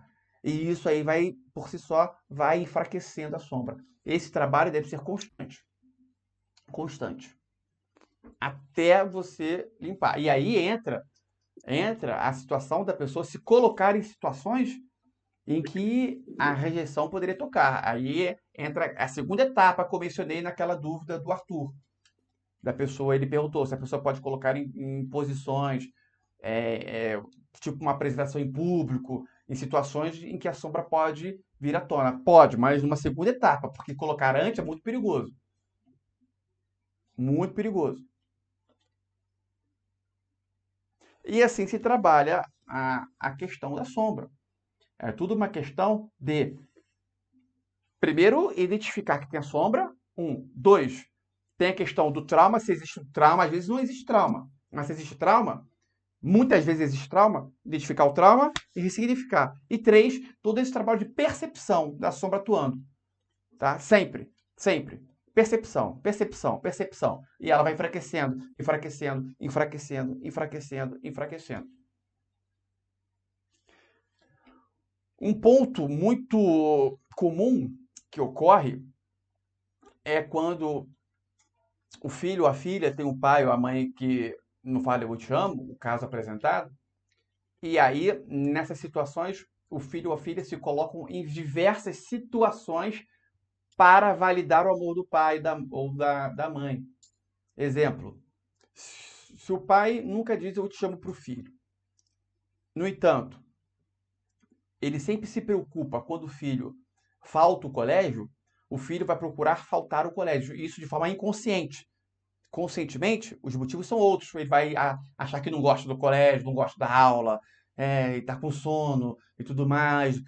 E isso aí vai, por si só, vai enfraquecendo a sombra. Esse trabalho deve ser constante. Constante. Até você limpar. E aí entra a situação da pessoa se colocar em situações em que a rejeição poderia tocar. Aí entra a segunda etapa que eu mencionei naquela dúvida do Arthur. Da pessoa, ele perguntou se a pessoa pode colocar em posições, tipo uma apresentação em público, em situações em que a sombra pode vir à tona. Pode, mas numa segunda etapa, porque colocar antes é muito perigoso. Muito perigoso. E assim se trabalha a questão da sombra. É tudo uma questão de, primeiro, identificar que tem a sombra. 1. 2. Tem a questão do trauma, se existe um trauma. Às vezes não existe trauma, mas se existe trauma, muitas vezes existe trauma, identificar o trauma e ressignificar. E 3. Todo esse trabalho de percepção da sombra atuando. Tá? Sempre, sempre. Percepção, percepção, percepção. E ela vai enfraquecendo, enfraquecendo, enfraquecendo, enfraquecendo, enfraquecendo. Um ponto muito comum que ocorre é quando o filho ou a filha tem um pai ou a mãe que não fala eu te amo, o caso apresentado, e aí, nessas situações, o filho ou a filha se colocam em diversas situações para validar o amor do pai ou da mãe. Exemplo, se o pai nunca diz eu te amo para o filho, no entanto, ele sempre se preocupa quando o filho falta o colégio, o filho vai procurar faltar o colégio. Isso de forma inconsciente. Conscientemente, os motivos são outros. Ele vai achar que não gosta do colégio, não gosta da aula, está com sono e tudo mais.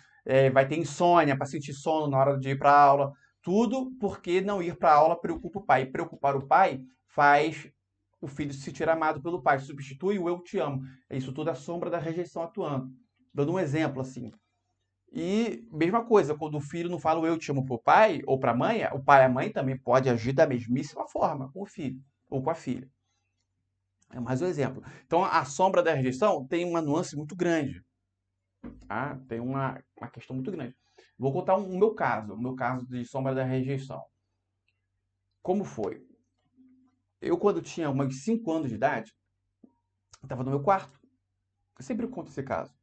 Vai ter insônia para sentir sono na hora de ir para a aula. Tudo porque não ir para a aula preocupa o pai. E preocupar o pai faz o filho se sentir amado pelo pai. Substitui o eu te amo. Isso tudo é a sombra da rejeição atuando. Dando um exemplo assim. E mesma coisa, quando o filho não fala o eu te amo pro pai ou pra mãe, o pai e a mãe também pode agir da mesmíssima forma com o filho ou com a filha. É mais um exemplo. Então, a sombra da rejeição tem uma nuance muito grande. Tá? Tem uma questão muito grande. Vou contar o meu caso de sombra da rejeição. Como foi? Eu, quando tinha uns 5 anos de idade, estava no meu quarto. Eu sempre conto esse caso.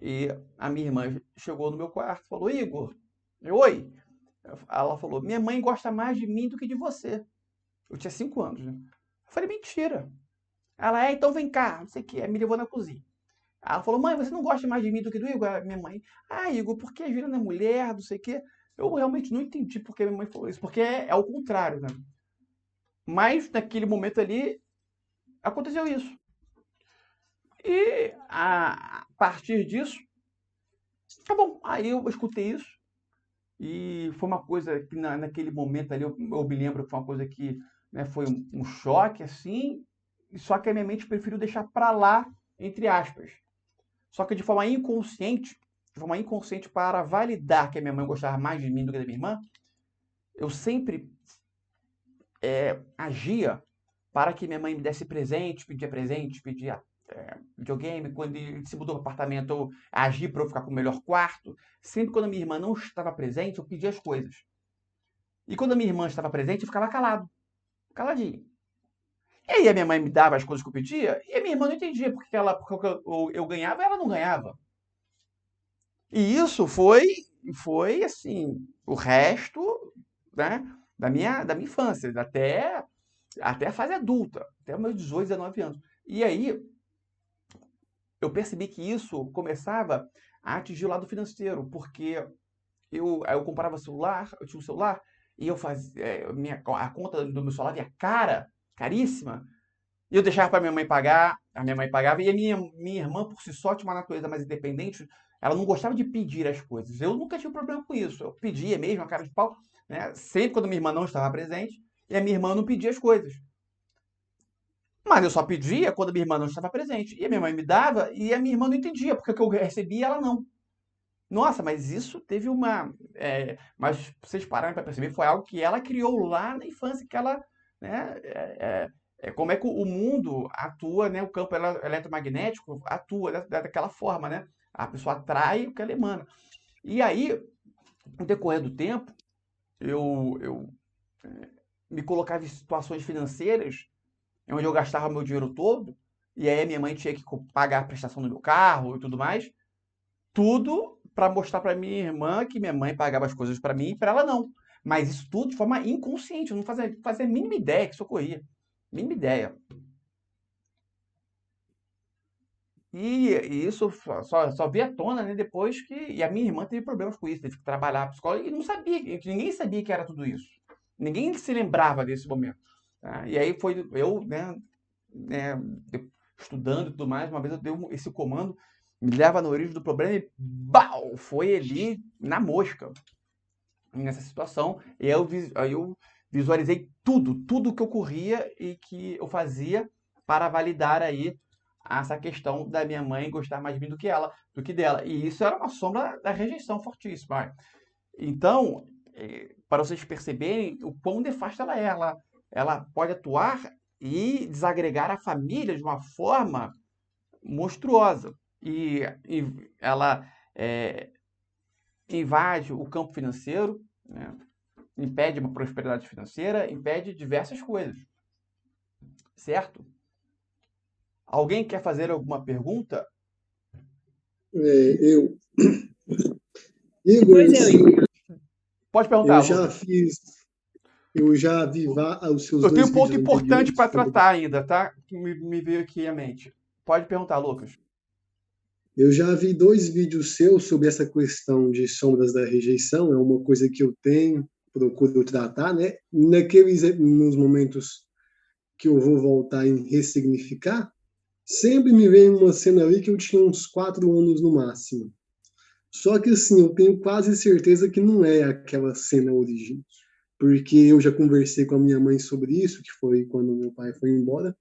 E a minha irmã chegou no meu quarto e falou, Igor, oi. Ela falou, minha mãe gosta mais de mim do que de você. Eu tinha 5 anos, né? Eu falei, mentira. Ela, então vem cá, não sei o que, me levou na cozinha. Ela falou, mãe, você não gosta mais de mim do que do Igor? Minha mãe, Igor, porque a Juliana é mulher, não sei o que. Eu realmente não entendi porque minha mãe falou isso, porque é o contrário, né? Mas naquele momento ali, aconteceu isso. E a partir disso, tá bom. Aí eu escutei isso e foi uma coisa que naquele momento ali eu me lembro que foi uma coisa que, né, foi um choque assim, só que a minha mente preferiu deixar pra lá, entre aspas. Só que de forma inconsciente para validar que a minha mãe gostava mais de mim do que da minha irmã, eu sempre agia para que minha mãe me desse presente, pedia videogame. Quando ele se mudou para o apartamento, eu agi para eu ficar com o melhor quarto. Sempre quando a minha irmã não estava presente, eu pedia as coisas. E quando a minha irmã estava presente, eu ficava calado. Caladinho. E aí a minha mãe me dava as coisas que eu pedia, e a minha irmã não entendia porque eu ganhava e ela não ganhava. E isso foi assim, o resto, né, da minha infância, até a fase adulta, até os meus 18, 19 anos. E aí, eu percebi que isso começava a atingir o lado financeiro, porque eu comprava celular, eu tinha um celular, e eu fazia, a conta do meu celular vinha caríssima, e eu deixava para minha mãe pagar, a minha mãe pagava, e a minha irmã, por si só, tinha uma natureza mais independente, ela não gostava de pedir as coisas. Eu nunca tive problema com isso, eu pedia mesmo, a cara de pau, né? Sempre quando minha irmã não estava presente, e a minha irmã não pedia as coisas. Mas eu só pedia quando a minha irmã não estava presente. E a minha mãe me dava e a minha irmã não entendia, porque o que eu recebia ela não. Nossa, mas isso teve uma. Mas vocês pararam para perceber, foi algo que ela criou lá na infância, que ela. Né, como é que o mundo atua, né, o campo eletromagnético atua daquela forma, né? A pessoa atrai o que ela emana. E aí, no decorrer do tempo, eu me colocava em situações financeiras onde eu gastava meu dinheiro todo, e aí a minha mãe tinha que pagar a prestação do meu carro e tudo mais, tudo para mostrar para minha irmã que minha mãe pagava as coisas para mim e para ela não. Mas isso tudo de forma inconsciente, eu não fazia a mínima ideia que isso ocorria. Mínima ideia. E isso só veio à tona, né, depois que. E a minha irmã teve problemas com isso, teve que trabalhar na escola e não sabia, ninguém sabia que era tudo isso. Ninguém se lembrava desse momento. Tá? E aí foi eu, estudando e tudo mais, uma vez eu dei esse comando, me leva na origem do problema e BAU! Foi ali na mosca, nessa situação. E aí eu visualizei tudo que ocorria e que eu fazia para validar aí essa questão da minha mãe gostar mais de mim do que dela. E isso era uma sombra da rejeição fortíssima. Então, para vocês perceberem o quão nefasta ela é, ela pode atuar e desagregar a família de uma forma monstruosa. E ela invade o campo financeiro, né? Impede uma prosperidade financeira, impede diversas coisas. Certo? Alguém quer fazer alguma pergunta? Eu. Igor, Pois é, Igor. Pode perguntar. Eu já vi os seus Eu dois tenho um ponto vídeos importante para anteriores. tratar ainda, tá? Que me veio aqui à mente. Pode perguntar, Lucas. Eu já vi 2 vídeos seus sobre essa questão de sombras da rejeição. É uma coisa que eu procuro tratar, né? Nos momentos que eu vou voltar em ressignificar, sempre me vem uma cena ali que eu tinha uns 4 anos no máximo. Só que, assim, eu tenho quase certeza que não é aquela cena origem. Porque eu já conversei com a minha mãe sobre isso, que foi quando meu pai foi embora,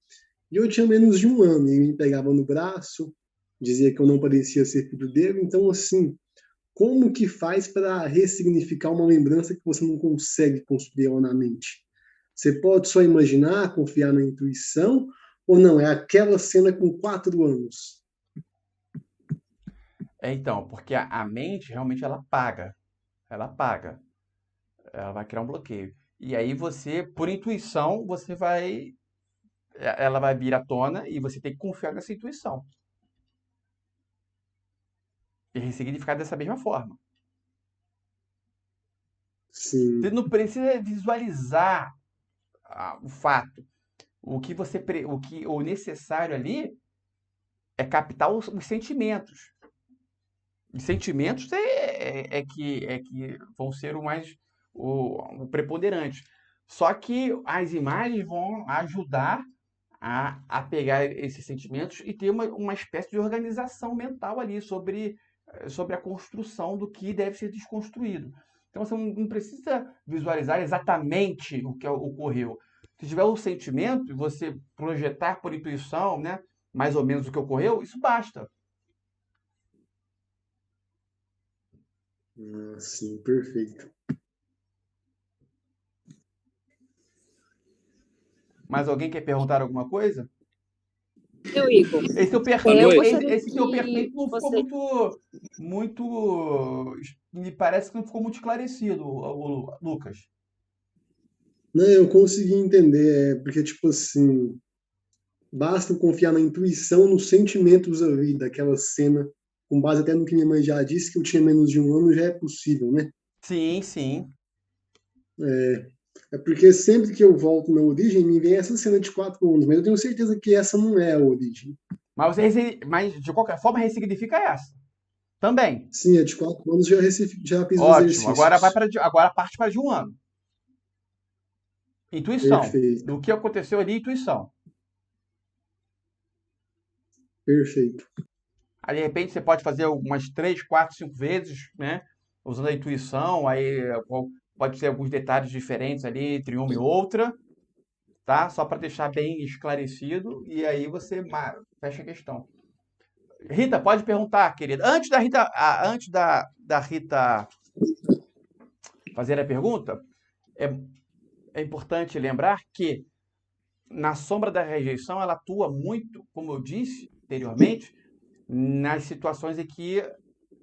e eu tinha menos de 1 ano, e ele me pegava no braço, dizia que eu não parecia ser filho dele. Então, assim, como que faz para ressignificar uma lembrança que você não consegue construir ela na mente? Você pode só imaginar, confiar na intuição, ou não? É aquela cena com 4 anos. Então, porque a mente realmente ela apaga. Ela apaga. Ela vai criar um bloqueio. E aí você, por intuição, ela vai vir à tona e você tem que confiar nessa intuição. E ressignificar dessa mesma forma. Sim. Você não precisa visualizar o fato. O necessário ali é captar os sentimentos. Os sentimentos que vão ser o preponderante. Só que as imagens vão ajudar a pegar esses sentimentos e ter uma espécie de organização mental ali sobre a construção do que deve ser desconstruído. Então você não precisa visualizar exatamente o que ocorreu. Se tiver o sentimento e você projetar por intuição, né, mais ou menos o que ocorreu, isso basta. Sim, perfeito. Mas alguém quer perguntar alguma coisa? Eu, Igor. Esse teu Eu gostaria perfeito não ficou você... muito. Me parece que não ficou muito esclarecido, Lucas. Não, eu consegui entender, porque, tipo assim, basta eu confiar na intuição, nos sentimentos ali daquela cena, com base até no que minha mãe já disse, que eu tinha menos de 1 ano, já é possível, né? Sim, sim. É porque sempre que eu volto na origem, me vem essa cena de 4 anos, mas eu tenho certeza que essa não é a origem. Mas de qualquer forma, ressignifica essa. Também. Sim, a de 4 anos já fiz os Ótimo. exercícios. Agora parte para de 1 ano. Intuição. Perfeito, Do que aconteceu ali, intuição. perfeito. Aí, de repente, você pode fazer umas 3, 4, 5 vezes, né? Usando a intuição. Aí pode ser alguns detalhes diferentes ali entre uma e outra. Tá? Só para deixar bem esclarecido. E aí você fecha a questão. Rita, pode perguntar, querida. Antes da Rita fazer a pergunta, é importante lembrar que na sombra da rejeição ela atua muito, como eu disse anteriormente, nas situações em que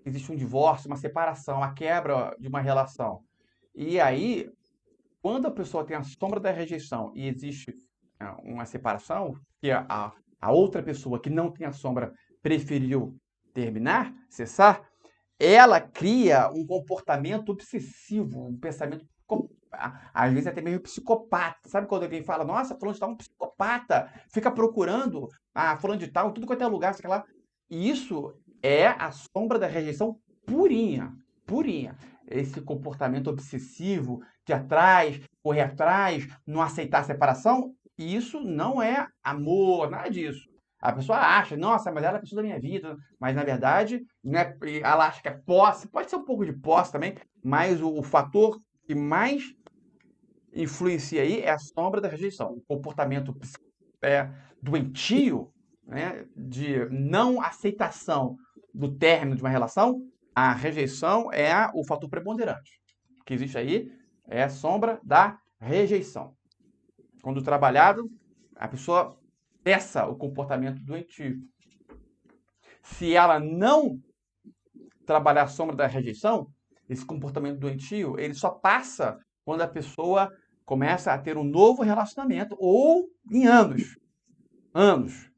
existe um divórcio, uma separação, a quebra de uma relação. E aí, quando a pessoa tem a sombra da rejeição e existe uma separação, que a outra pessoa que não tem a sombra preferiu terminar, cessar, ela cria um comportamento obsessivo, um pensamento, às vezes até mesmo psicopata. Sabe quando alguém fala, nossa, fulano de tal é um psicopata, fica procurando fulano de tal em tudo quanto é lugar, sei lá. E isso é a sombra da rejeição purinha, purinha. Esse comportamento obsessivo de correr atrás, não aceitar a separação, isso não é amor, nada disso. A pessoa acha, nossa, mas ela é a pessoa da minha vida, mas na verdade, né, ela acha que é posse, pode ser um pouco de posse também, mas o fator que mais influencia aí é a sombra da rejeição, o comportamento doentio, né, de não aceitação do término de uma relação. A rejeição é o fator preponderante. O que existe aí é a sombra da rejeição. Quando trabalhado, a pessoa cessa o comportamento doentio. Se ela não trabalhar a sombra da rejeição, esse comportamento doentio, ele só passa quando a pessoa começa a ter um novo relacionamento, ou em anos. Anos.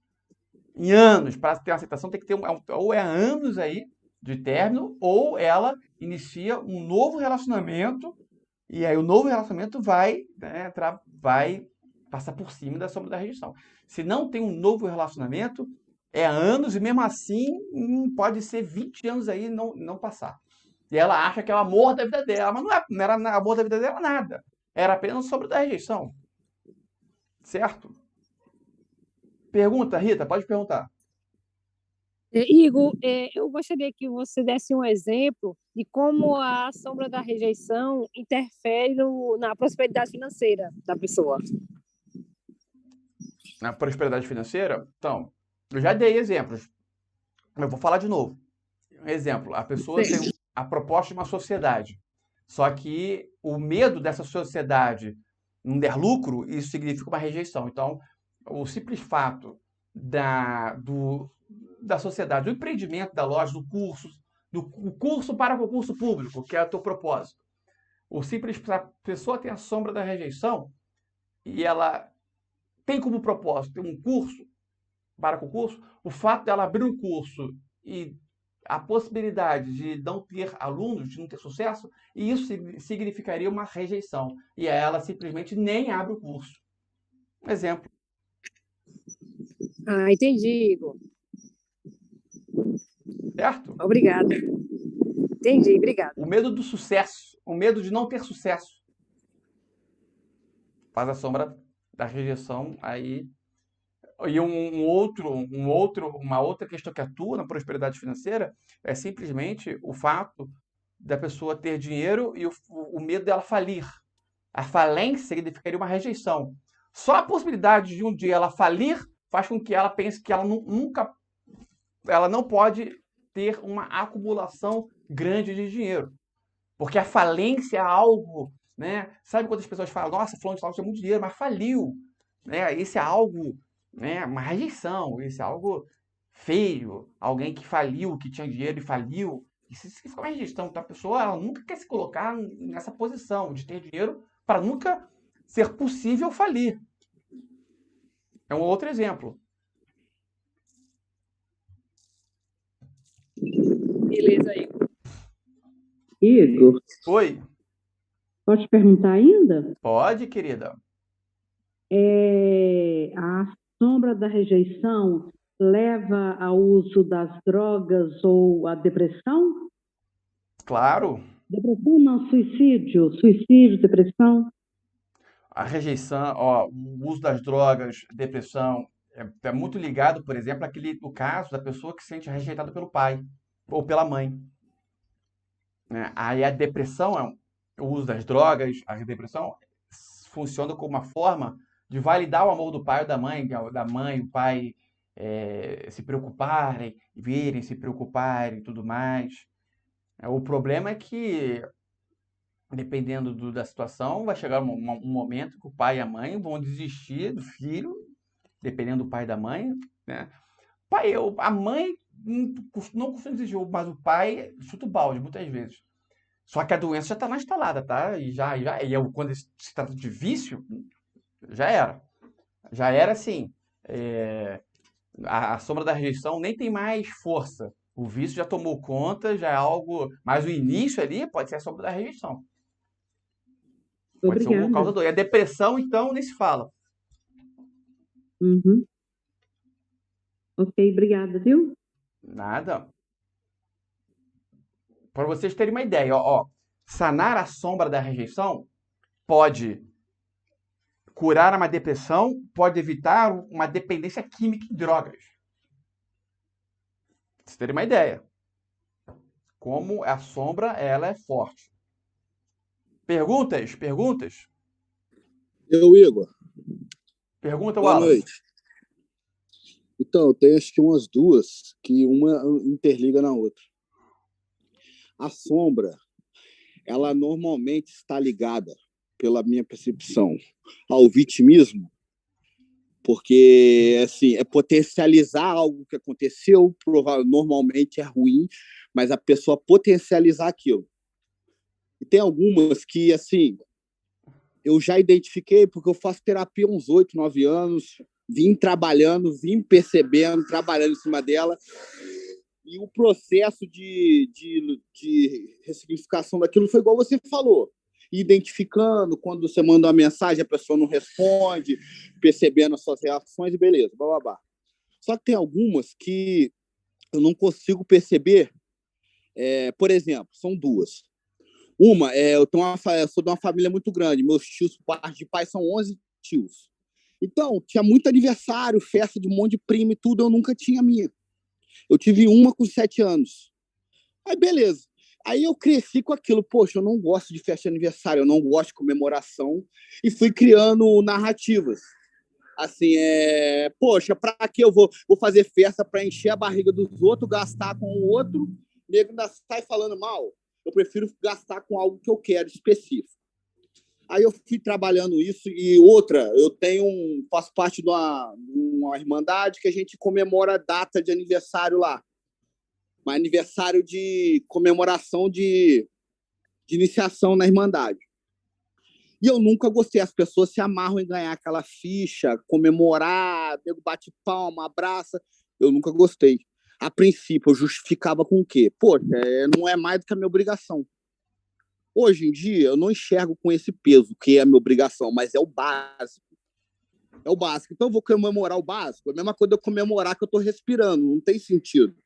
Em anos. Para ter uma aceitação, tem que ter ou é anos aí de término, ou ela inicia um novo relacionamento, e aí o novo relacionamento vai passar por cima da sombra da rejeição. Se não tem um novo relacionamento, é anos, e mesmo assim pode ser 20 anos aí não passar. E ela acha que é o amor da vida dela, mas não era o amor da vida dela nada. Era apenas sombra da rejeição. Certo? Pergunta, Rita, pode perguntar. Igor, eu gostaria que você desse um exemplo de como a sombra da rejeição interfere na prosperidade financeira da pessoa. Na prosperidade financeira? Então, eu já dei exemplos. Eu vou falar de novo. Um exemplo, a pessoa tem a proposta de uma sociedade. Só que o medo dessa sociedade não der lucro, isso significa uma rejeição. Então, o simples fato da sociedade, do empreendimento da loja, do curso para concurso público, que é o teu propósito. A pessoa tem a sombra da rejeição e ela tem como propósito um curso para concurso, o fato dela abrir um curso e a possibilidade de não ter alunos, de não ter sucesso, e isso significaria uma rejeição. E aí ela simplesmente nem abre o curso. Um exemplo. Entendi, Igor. Certo? Obrigada. Entendi, obrigada. O medo do sucesso, o medo de não ter sucesso, faz a sombra da rejeição aí. E uma outra questão que atua na prosperidade financeira é simplesmente o fato da pessoa ter dinheiro e o medo dela falir. A falência significaria uma rejeição. Só a possibilidade de um dia ela falir faz com que ela pense que ela não pode ter uma acumulação grande de dinheiro. Porque a falência é algo, né? Sabe quando as pessoas falam, nossa, fulano de tal tinha muito dinheiro, mas faliu. Né? Esse é algo, né? Uma rejeição, isso é algo feio. Alguém que faliu, que tinha dinheiro e faliu. Isso significa uma rejeição. Então a pessoa ela nunca quer se colocar nessa posição de ter dinheiro para nunca ser possível falir. É um outro exemplo. Beleza, Igor. Igor, Oi, pode te perguntar ainda? pode, querida. A sombra da rejeição leva ao uso das drogas ou à depressão? Claro, Depressão não, suicídio, depressão. a rejeição, o uso das drogas, depressão, é muito ligado, por exemplo, no caso da pessoa que se sente rejeitada pelo pai ou pela mãe. Né? Aí a depressão, o uso das drogas, a depressão funciona como uma forma de validar o amor do pai ou da mãe, o pai se preocuparem, virem se preocuparem e tudo mais. O problema é que, dependendo da situação, vai chegar um momento que o pai e a mãe vão desistir do filho, dependendo do pai e da mãe. Né? A mãe não costuma existir, mas o pai chuta o balde muitas vezes. Só que a doença já está lá instalada, tá? Quando se trata de vício, já era. Já era assim. A sombra da rejeição nem tem mais força. O vício já tomou conta, já é algo. Mas o início ali pode ser a sombra da rejeição. Pode ser um causador. E a depressão, então, nem se fala. Uhum. Ok, obrigada, viu? Nada. Para vocês terem uma ideia, sanar a sombra da rejeição pode curar uma depressão, pode evitar uma dependência química em drogas. Para vocês terem uma ideia. Como a sombra, ela é forte. Perguntas? Igor. Pergunta, Boa Wallace. noite. Então, eu tenho acho que umas duas, que uma interliga na outra. A sombra, ela normalmente está ligada, pela minha percepção, ao vitimismo, porque assim, é potencializar algo que aconteceu, normalmente é ruim, mas a pessoa potencializar aquilo. E tem algumas que, assim, eu já identifiquei, porque eu faço terapia há uns 8, 9 anos, vim trabalhando, vim percebendo, trabalhando em cima dela, e o processo de ressignificação daquilo foi igual você falou, identificando, quando você manda uma mensagem, a pessoa não responde, percebendo as suas reações, e beleza, blá, blá, blá. Só que tem algumas que eu não consigo perceber, por exemplo, são duas. Uma, eu sou de uma família muito grande, meus tios, por parte de pai, são 11 tios. Então, tinha muito aniversário, festa de um monte de primo e tudo, eu nunca tinha minha. Eu tive uma com 7 anos. Aí, beleza. Aí eu cresci com aquilo, poxa, eu não gosto de festa de aniversário, eu não gosto de comemoração, e fui criando narrativas. Assim, poxa, para que eu vou fazer festa para encher a barriga dos outros, gastar com o outro, o nego ainda sai falando mal? Eu prefiro gastar com algo que eu quero, específico. Aí eu fui trabalhando isso. E outra, faço parte de uma irmandade que a gente comemora a data de aniversário lá. Um aniversário de comemoração de iniciação na irmandade. E eu nunca gostei. As pessoas se amarram em ganhar aquela ficha, comemorar, nego bate palma, abraça. Eu nunca gostei. A princípio, eu justificava com o quê? Poxa, não é mais do que a minha obrigação. Hoje em dia, eu não enxergo com esse peso, que é a minha obrigação, mas é o básico. É o básico. Então, eu vou comemorar o básico. É a mesma coisa de eu comemorar que eu estou respirando. Não tem sentido.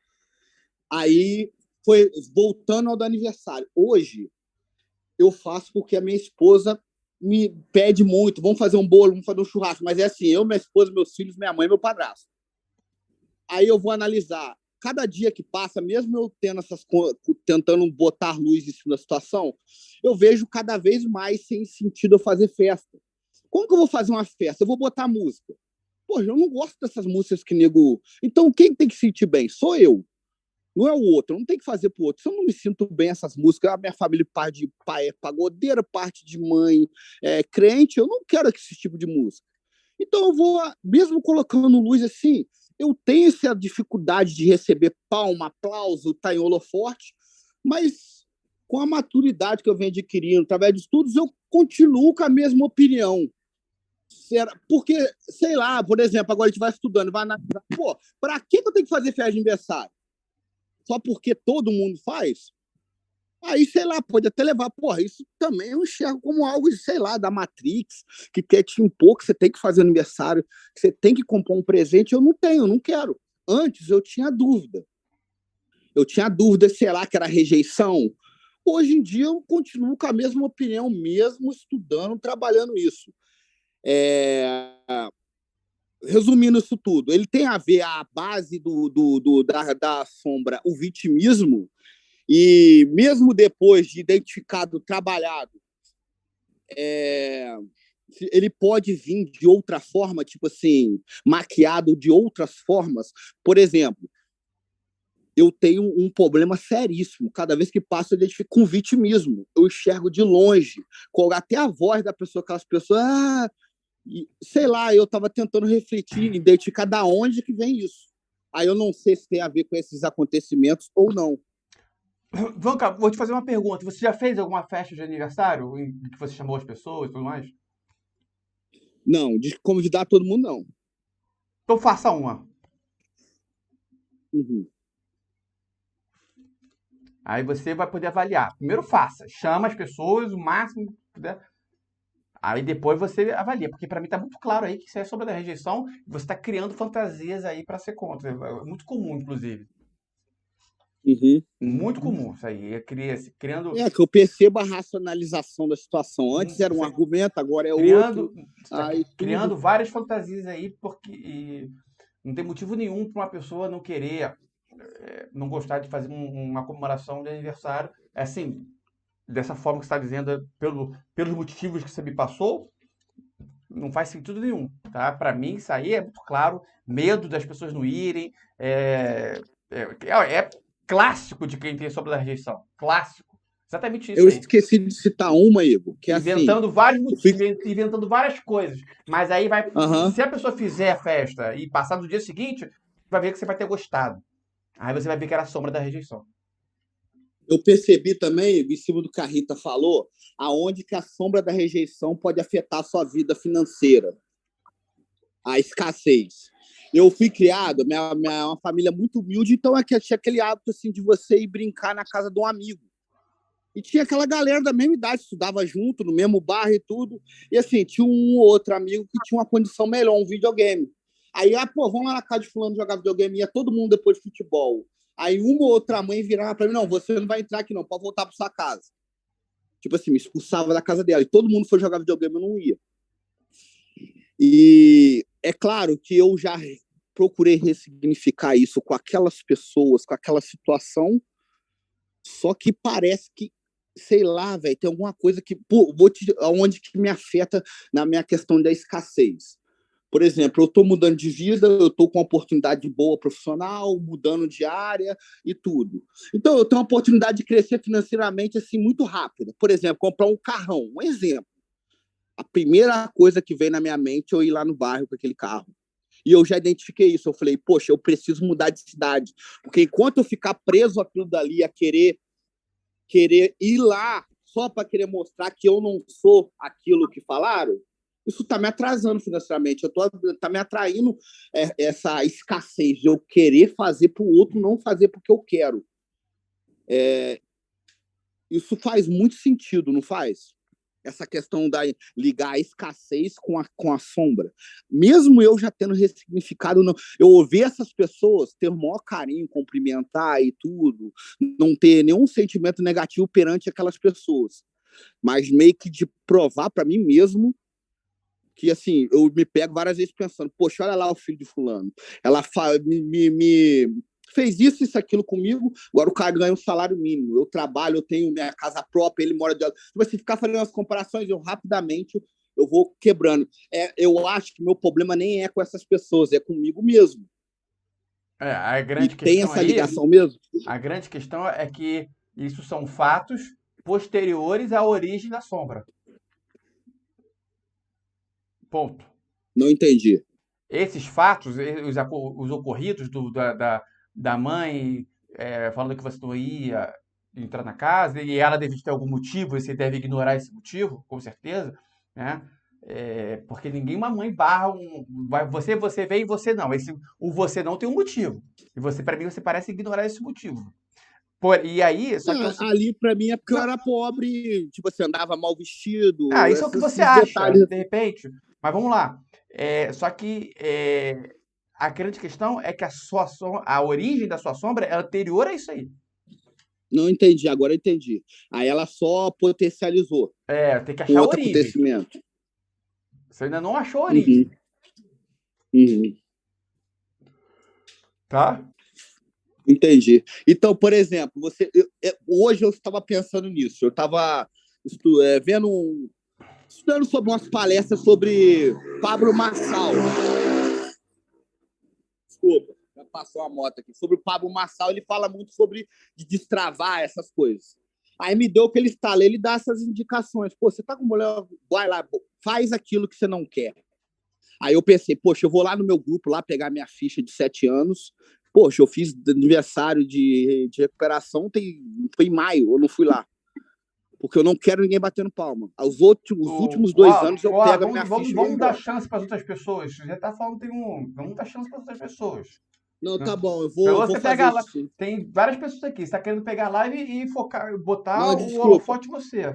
Aí, foi voltando ao do aniversário. Hoje, eu faço porque a minha esposa me pede muito. Vamos fazer um bolo, vamos fazer um churrasco. Mas é assim, eu, minha esposa, meus filhos, minha mãe e meu padrasto. Aí eu vou analisar. Cada dia que passa, mesmo eu tentando botar luz em cima da situação, eu vejo cada vez mais sem sentido eu fazer festa. Como que eu vou fazer uma festa? Eu vou botar música. Poxa, eu não gosto dessas músicas que nego... Então, quem tem que sentir bem? Sou eu. Não é o outro. Eu não tenho que fazer pro outro. Se eu não me sinto bem essas músicas, a minha família, parte de pai é pagodeira, parte de mãe é crente, eu não quero esse tipo de música. Então, eu vou, mesmo colocando luz assim, eu tenho essa dificuldade de receber palma, aplauso, estar em holoforte, mas com a maturidade que eu venho adquirindo através de estudos, eu continuo com a mesma opinião. Porque, sei lá, por exemplo, agora a gente vai estudando, vai analisar, para que eu tenho que fazer festa de aniversário? Só porque todo mundo faz? Aí, sei lá, pode até levar, isso também eu enxergo como algo, sei lá, da Matrix, que quer te impor que você tem que fazer aniversário, que você tem que comprar um presente. Eu não tenho, eu não quero. Antes eu tinha dúvida. Sei lá, que era rejeição. Hoje em dia eu continuo com a mesma opinião, mesmo estudando, trabalhando isso. Resumindo isso tudo, ele tem a ver a base da sombra, o vitimismo. E mesmo depois de identificado, trabalhado, ele pode vir de outra forma, tipo assim, maquiado de outras formas. Por exemplo, eu tenho um problema seríssimo. Cada vez que passo, eu identifico com vitimismo. Eu enxergo de longe, até a voz da pessoa, aquelas pessoas... sei lá, eu estava tentando refletir, identificar de onde que vem isso. Aí eu não sei se tem a ver com esses acontecimentos ou não. Vamos cá, vou te fazer uma pergunta. Você já fez alguma festa de aniversário em que você chamou as pessoas e tudo mais? Não, de convidar todo mundo, não. Então faça uma. Uhum. Aí você vai poder avaliar. Primeiro faça, chama as pessoas o máximo que puder. Aí depois você avalia, porque para mim tá muito claro aí que isso é sombra da rejeição, e você está criando fantasias aí para ser contra. É muito comum, inclusive. Uhum. Muito comum isso aí. Criando. É que eu percebo a racionalização da situação. Antes era um argumento, agora é outro. Criando várias fantasias aí, porque não tem motivo nenhum para uma pessoa não querer, não gostar de fazer uma comemoração de aniversário. É assim, dessa forma que você está dizendo, pelos motivos que você me passou, não faz sentido nenhum, tá? Para mim, isso aí é muito claro. Medo das pessoas não irem. É clássico de quem tem sombra da rejeição. Clássico. Exatamente isso Eu aí. esqueci de citar uma, Igor, que é inventando assim... vários motivos, inventando várias coisas. Mas aí vai... Uhum. Se a pessoa fizer a festa e passar do dia seguinte, vai ver que você vai ter gostado. Aí você vai ver que era a sombra da rejeição. Eu percebi também, em cima do que a Rita falou, aonde que a sombra da rejeição pode afetar a sua vida financeira. A escassez. Eu fui criado, uma família muito humilde, então tinha aquele hábito assim, de você ir brincar na casa de um amigo. E tinha aquela galera da mesma idade, estudava junto, no mesmo bairro e tudo. E assim, tinha um ou outro amigo que tinha uma condição melhor, um videogame. Aí, vamos lá na casa de fulano jogar videogame, ia todo mundo depois de futebol. Aí uma ou outra mãe virava para mim, não, você não vai entrar aqui não, pode voltar para sua casa. Tipo assim, me expulsava da casa dela. E todo mundo foi jogar videogame, eu não ia. E é claro que eu já procurei ressignificar isso com aquelas pessoas, com aquela situação, só que parece que, sei lá, velho, tem alguma coisa que, onde que me afeta na minha questão da escassez. Por exemplo, eu estou mudando de vida, eu estou com uma oportunidade boa profissional, mudando de área e tudo. Então, eu tenho uma oportunidade de crescer financeiramente assim, muito rápida. Por exemplo, comprar um carrão, um exemplo. A primeira coisa que veio na minha mente é eu ir lá no bairro com aquele carro. E eu já identifiquei isso. Eu falei, poxa, eu preciso mudar de cidade. Porque enquanto eu ficar preso àquilo dali, a querer ir lá só para querer mostrar que eu não sou aquilo que falaram, isso está me atrasando financeiramente. Está me atraindo essa escassez de eu querer fazer para o outro, não fazer porque eu quero. Isso faz muito sentido, não faz? Essa questão da ligar a escassez com a sombra. Mesmo eu já tendo ressignificado, eu ouvir essas pessoas ter o maior carinho, cumprimentar e tudo, não ter nenhum sentimento negativo perante aquelas pessoas. Mas meio que de provar para mim mesmo que, assim, eu me pego várias vezes pensando, poxa, olha lá o filho de fulano. Ela me fez isso, aquilo comigo, agora o cara ganha um salário mínimo. Eu trabalho, eu tenho minha casa própria, ele mora de... Tipo assim, ficar fazendo as comparações, rapidamente eu vou quebrando. Eu acho que meu problema nem é com essas pessoas, é comigo mesmo. A grande questão tem essa aí, ligação mesmo? A grande questão é que isso são fatos posteriores à origem da sombra. Ponto. Não entendi. Esses fatos, os ocorridos da mãe falando que você não ia entrar na casa, e ela deve ter algum motivo, e você deve ignorar esse motivo, com certeza, né? Porque uma mãe barra você vem e você não. O você não tem um motivo. E para mim, você parece ignorar esse motivo. E aí, ali para mim é porque eu era pobre, tipo assim, andava mal vestido. Isso é o que você acha, de repente. Mas vamos lá. Só que a grande questão é que a origem da sua sombra é anterior a isso aí. Não entendi, agora eu entendi. Aí ela só potencializou. Tem que achar a origem. Acontecimento. Você ainda não achou a origem. Uhum. Tá? Entendi. Então, por exemplo, hoje eu estava pensando nisso. Eu estava estudando sobre umas palestras sobre Pablo Marçal. Desculpa, já passou a moto aqui. Sobre o Pablo Marçal, ele fala muito sobre de destravar essas coisas. Aí me deu aquele estalo, ele dá essas indicações. Pô, você tá com mulher, vai lá, faz aquilo que você não quer. Aí eu pensei, poxa, eu vou lá no meu grupo, lá pegar minha ficha de 7 anos, Poxa, eu fiz aniversário de recuperação, foi em maio, eu não fui lá. Porque eu não quero ninguém batendo palma. Os últimos 2 anos eu pego a minha ficha e vou Vamos dar embora. chance para as outras pessoas. Você já está falando que tem um. Vamos dar chance para as outras pessoas. Não, tá bom, eu Pra vou você fazer pegar lá. isso sim. Tem várias pessoas aqui. Você está querendo pegar a live e focar, botar Não, o desculpa. holofote em você. Eu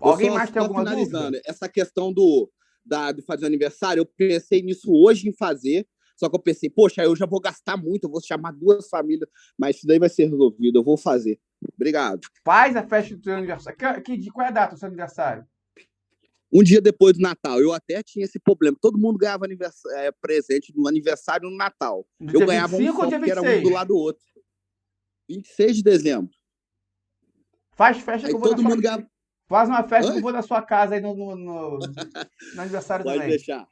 Alguém só mais tem alguma finalizando. dúvida? Essa questão do fazer aniversário, eu pensei nisso hoje em fazer. Só que eu pensei, poxa, eu já vou gastar muito, eu vou chamar 2 famílias, mas isso daí vai ser resolvido, eu vou fazer. Obrigado. Faz a festa do seu aniversário. Qual é a data do seu aniversário? Um dia depois do Natal, eu até tinha esse problema. Todo mundo ganhava presente no aniversário e no Natal. No Eu dia ganhava 25 só, ou dia porque era 26? do lado do outro. 26 de dezembro. Faz festa que Aí eu vou na todo sua mundo ganhava. Faz uma festa que eu Oi? vou na sua casa aí no aniversário Pode também. deixar.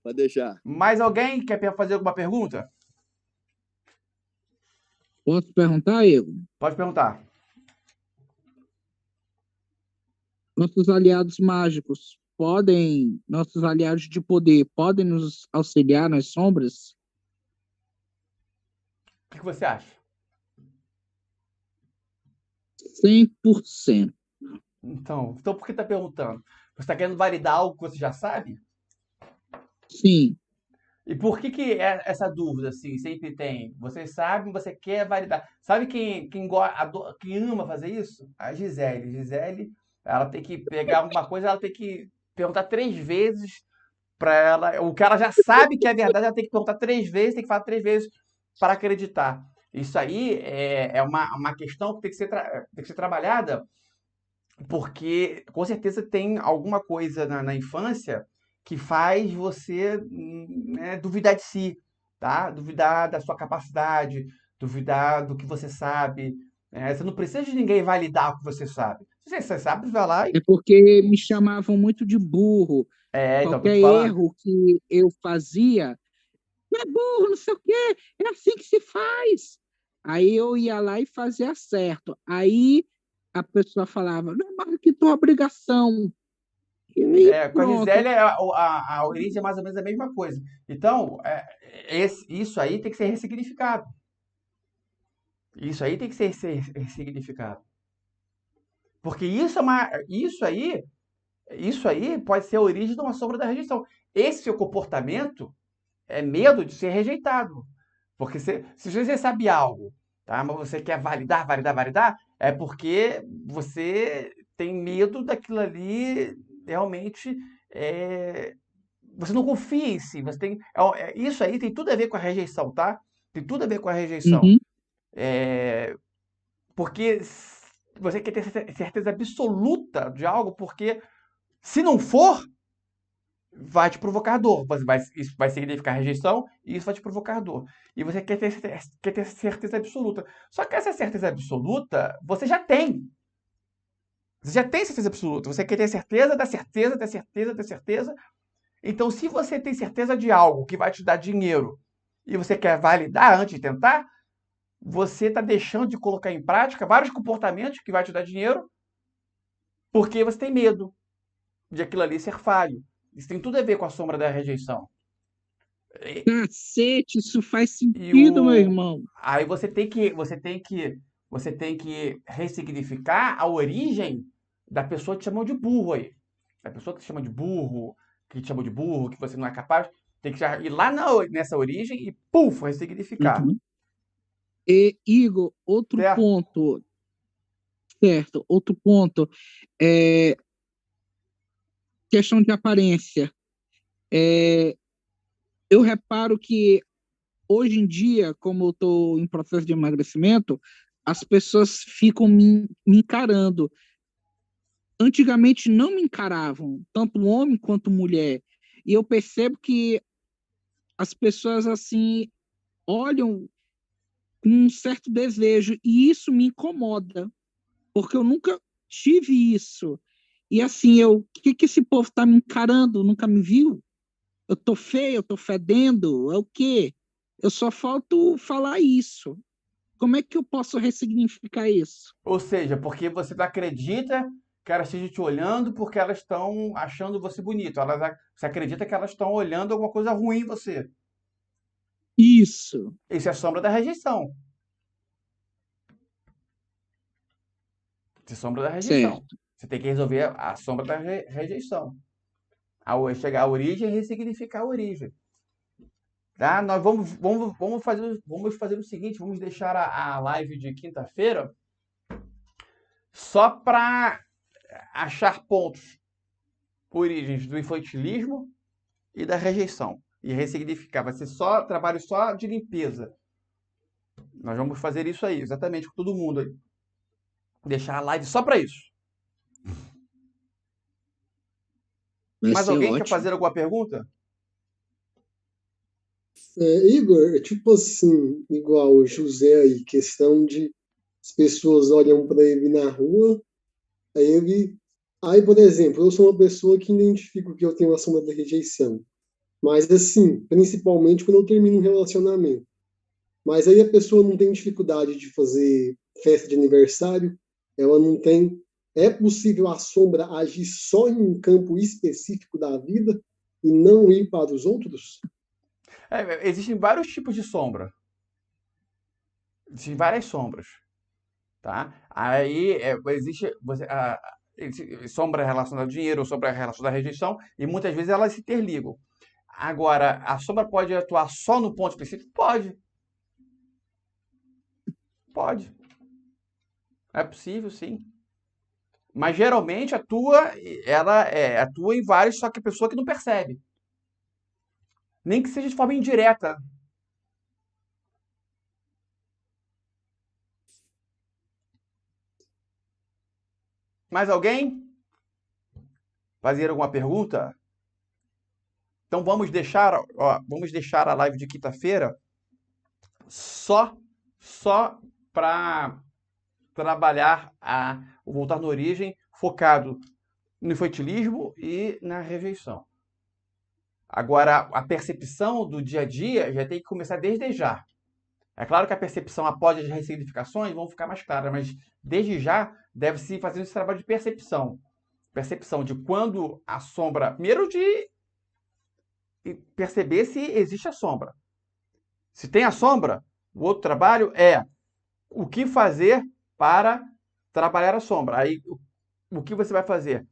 Pode deixar. Mais alguém quer fazer alguma pergunta? Posso perguntar, Igor? Pode perguntar. Nossos aliados mágicos nossos aliados de poder, podem nos auxiliar nas sombras? O que você acha? 100%. Então por que está perguntando? Você está querendo validar algo que você já sabe? Sim. E por que essa dúvida assim sempre tem? Você sabe, você quer validar. Sabe quem ama fazer isso? A Gisele. Gisele, ela tem que pegar alguma coisa, ela tem que perguntar 3 vezes para ela. O que ela já sabe que é verdade, ela tem que perguntar 3 vezes, tem que falar 3 vezes para acreditar. Isso aí é uma questão que tem que ser trabalhada, porque com certeza tem alguma coisa na infância que faz você duvidar de si, tá? Duvidar da sua capacidade, duvidar do que você sabe. Você não precisa de ninguém validar o que você sabe. Se você sabe, vai lá e. É porque me chamavam muito de burro. Então, tô te Qualquer falando. erro que eu fazia, "Tu é burro, não sei o quê, é assim que se faz." Aí eu ia lá e fazia certo. Aí a pessoa falava, não é mais do que tua obrigação. E aí Com a pronto. Gisele, a origem é mais ou menos a mesma coisa. Então, isso aí tem que ser ressignificado. Isso aí tem que ser ressignificado. Porque isso aí pode ser a origem de uma sombra da rejeição. Esse seu comportamento é medo de ser rejeitado. Porque se você sabe algo, tá? Mas você quer validar, é porque você tem medo daquilo ali realmente. Você não confia em si. Isso aí tem tudo a ver com a rejeição, tá? Tem tudo a ver com a rejeição. Uhum. Porque você quer ter certeza absoluta de algo, porque se não for, vai te provocar dor. Isso vai significar rejeição e isso vai te provocar dor. E você quer ter certeza absoluta. Só que essa certeza absoluta você já tem. Você já tem certeza absoluta. Você quer ter certeza da certeza, da certeza, da certeza. Então, se você tem certeza de algo que vai te dar dinheiro e você quer validar antes de tentar, você está deixando de colocar em prática vários comportamentos que vai te dar dinheiro porque você tem medo de aquilo ali ser falho. Isso tem tudo a ver com a sombra da rejeição. Cacete, isso faz sentido, meu irmão. Aí você tem que ressignificar a origem da pessoa que te chamou de burro aí. A pessoa que te chama de burro, que te chamou de burro, que você não é capaz, tem que ir lá nessa origem e, puf, ressignificar. Uhum. E, Igor, outro Certo? ponto. Certo, outro ponto. Questão de aparência. Eu reparo que hoje em dia, como eu estou em processo de emagrecimento, as pessoas ficam me encarando. Antigamente não me encaravam, tanto homem quanto mulher. E eu percebo que as pessoas assim olham com um certo desejo e isso me incomoda, porque eu nunca tive isso. E assim, o que esse povo está me encarando? Nunca me viu? Eu tô feio, eu tô fedendo, é o quê? Eu só falto falar isso. Como é que eu posso ressignificar isso? Ou seja, porque você não acredita que elas estejam te olhando porque elas estão achando você bonito. Você acredita que elas estão olhando alguma coisa ruim em você. Isso. Isso é sombra da rejeição. Isso é sombra da rejeição. Certo. Você tem que resolver a sombra da rejeição. Chegar à origem e ressignificar a origem. Tá? Nós vamos fazer o seguinte, vamos deixar a live de quinta-feira só para achar pontos, origens do infantilismo e da rejeição. E ressignificar. Vai ser trabalho só de limpeza. Nós vamos fazer isso aí, exatamente, com todo mundo aí. Deixar a live só para isso. Mais alguém quer fazer alguma pergunta? Igor, tipo assim, igual o José aí, questão de as pessoas olham para ele na rua, aí, por exemplo, eu sou uma pessoa que identifico que eu tenho a sombra da rejeição, mas assim, principalmente quando eu termino um relacionamento. Mas aí a pessoa não tem dificuldade de fazer festa de aniversário, ela não tem. É possível a sombra agir só em um campo específico da vida e não ir para os outros? Existem vários tipos de sombra. Existem várias sombras. Tá? Aí existe sombra relacionada ao dinheiro, sombra relacionada à rejeição, e muitas vezes elas se interligam. Agora, a sombra pode atuar só no ponto específico? Pode. Pode. É possível, sim. Mas geralmente ela atua em vários, só que a pessoa que não percebe. Nem que seja de forma indireta. Mais alguém? Fazer alguma pergunta? Então vamos deixar a live de quinta-feira só para trabalhar o voltar na origem, focado no infantilismo e na rejeição. Agora, a percepção do dia a dia já tem que começar desde já. É claro que a percepção após as ressignificações vão ficar mais claras, mas desde já deve-se fazer esse trabalho de percepção. Percepção de quando a sombra... Primeiro de perceber se existe a sombra. Se tem a sombra, o outro trabalho é o que fazer para trabalhar a sombra. Aí, o que você vai fazer?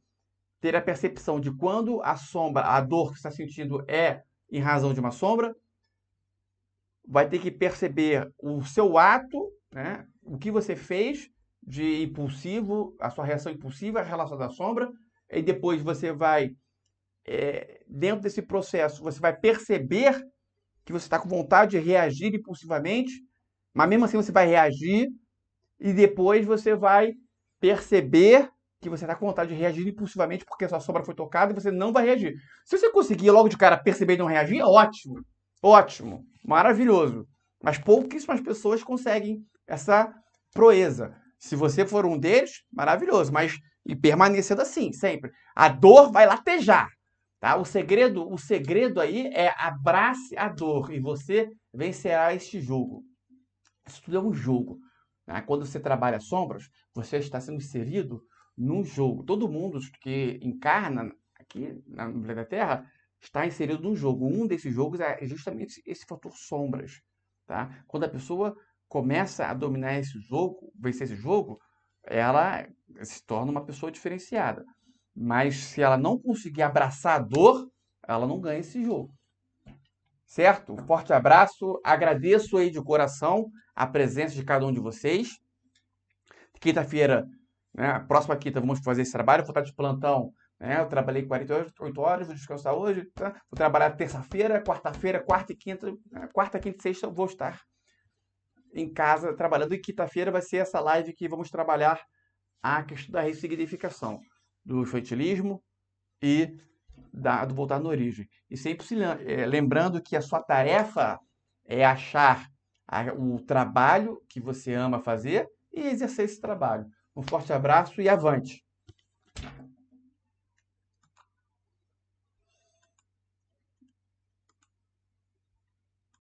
Ter a percepção de quando a sombra, a dor que você está sentindo é em razão de uma sombra. Vai ter que perceber o seu ato, né? O que você fez de impulsivo, a sua reação impulsiva relacionada à sombra. E depois você vai, dentro desse processo, você vai perceber que você está com vontade de reagir impulsivamente, mas mesmo assim você vai reagir, e depois você vai perceber que você está com vontade de reagir impulsivamente porque a sua sombra foi tocada e você não vai reagir. Se você conseguir logo de cara perceber e não reagir, é ótimo. Ótimo. Maravilhoso. Mas pouquíssimas pessoas conseguem essa proeza. Se você for um deles, maravilhoso. Mas e permanecendo assim, sempre. A dor vai latejar. Tá? O segredo aí é abrace a dor e você vencerá este jogo. Isso tudo é um jogo. Né? Quando você trabalha sombras, você está sendo inserido num jogo. Todo mundo que encarna aqui na planeta Terra está inserido num jogo. Um desses jogos é justamente esse fator sombras. Tá? Quando a pessoa começa a dominar esse jogo, vencer esse jogo, ela se torna uma pessoa diferenciada. Mas se ela não conseguir abraçar a dor, ela não ganha esse jogo. Certo? Um forte abraço. Agradeço aí de coração a presença de cada um de vocês. Quinta-feira, né, próxima quinta, vamos fazer esse trabalho. Vou estar de plantão. Eu trabalhei 48 horas, vou descansar hoje. Tá? Vou trabalhar terça-feira, quarta-feira, quarta e quinta. Quarta, quinta e sexta eu vou estar em casa trabalhando. E quinta-feira vai ser essa live que vamos trabalhar a questão da ressignificação do infantilismo e do voltar na origem. E sempre lembrando que a sua tarefa é achar o trabalho que você ama fazer e exercer esse trabalho. Um forte abraço e avante!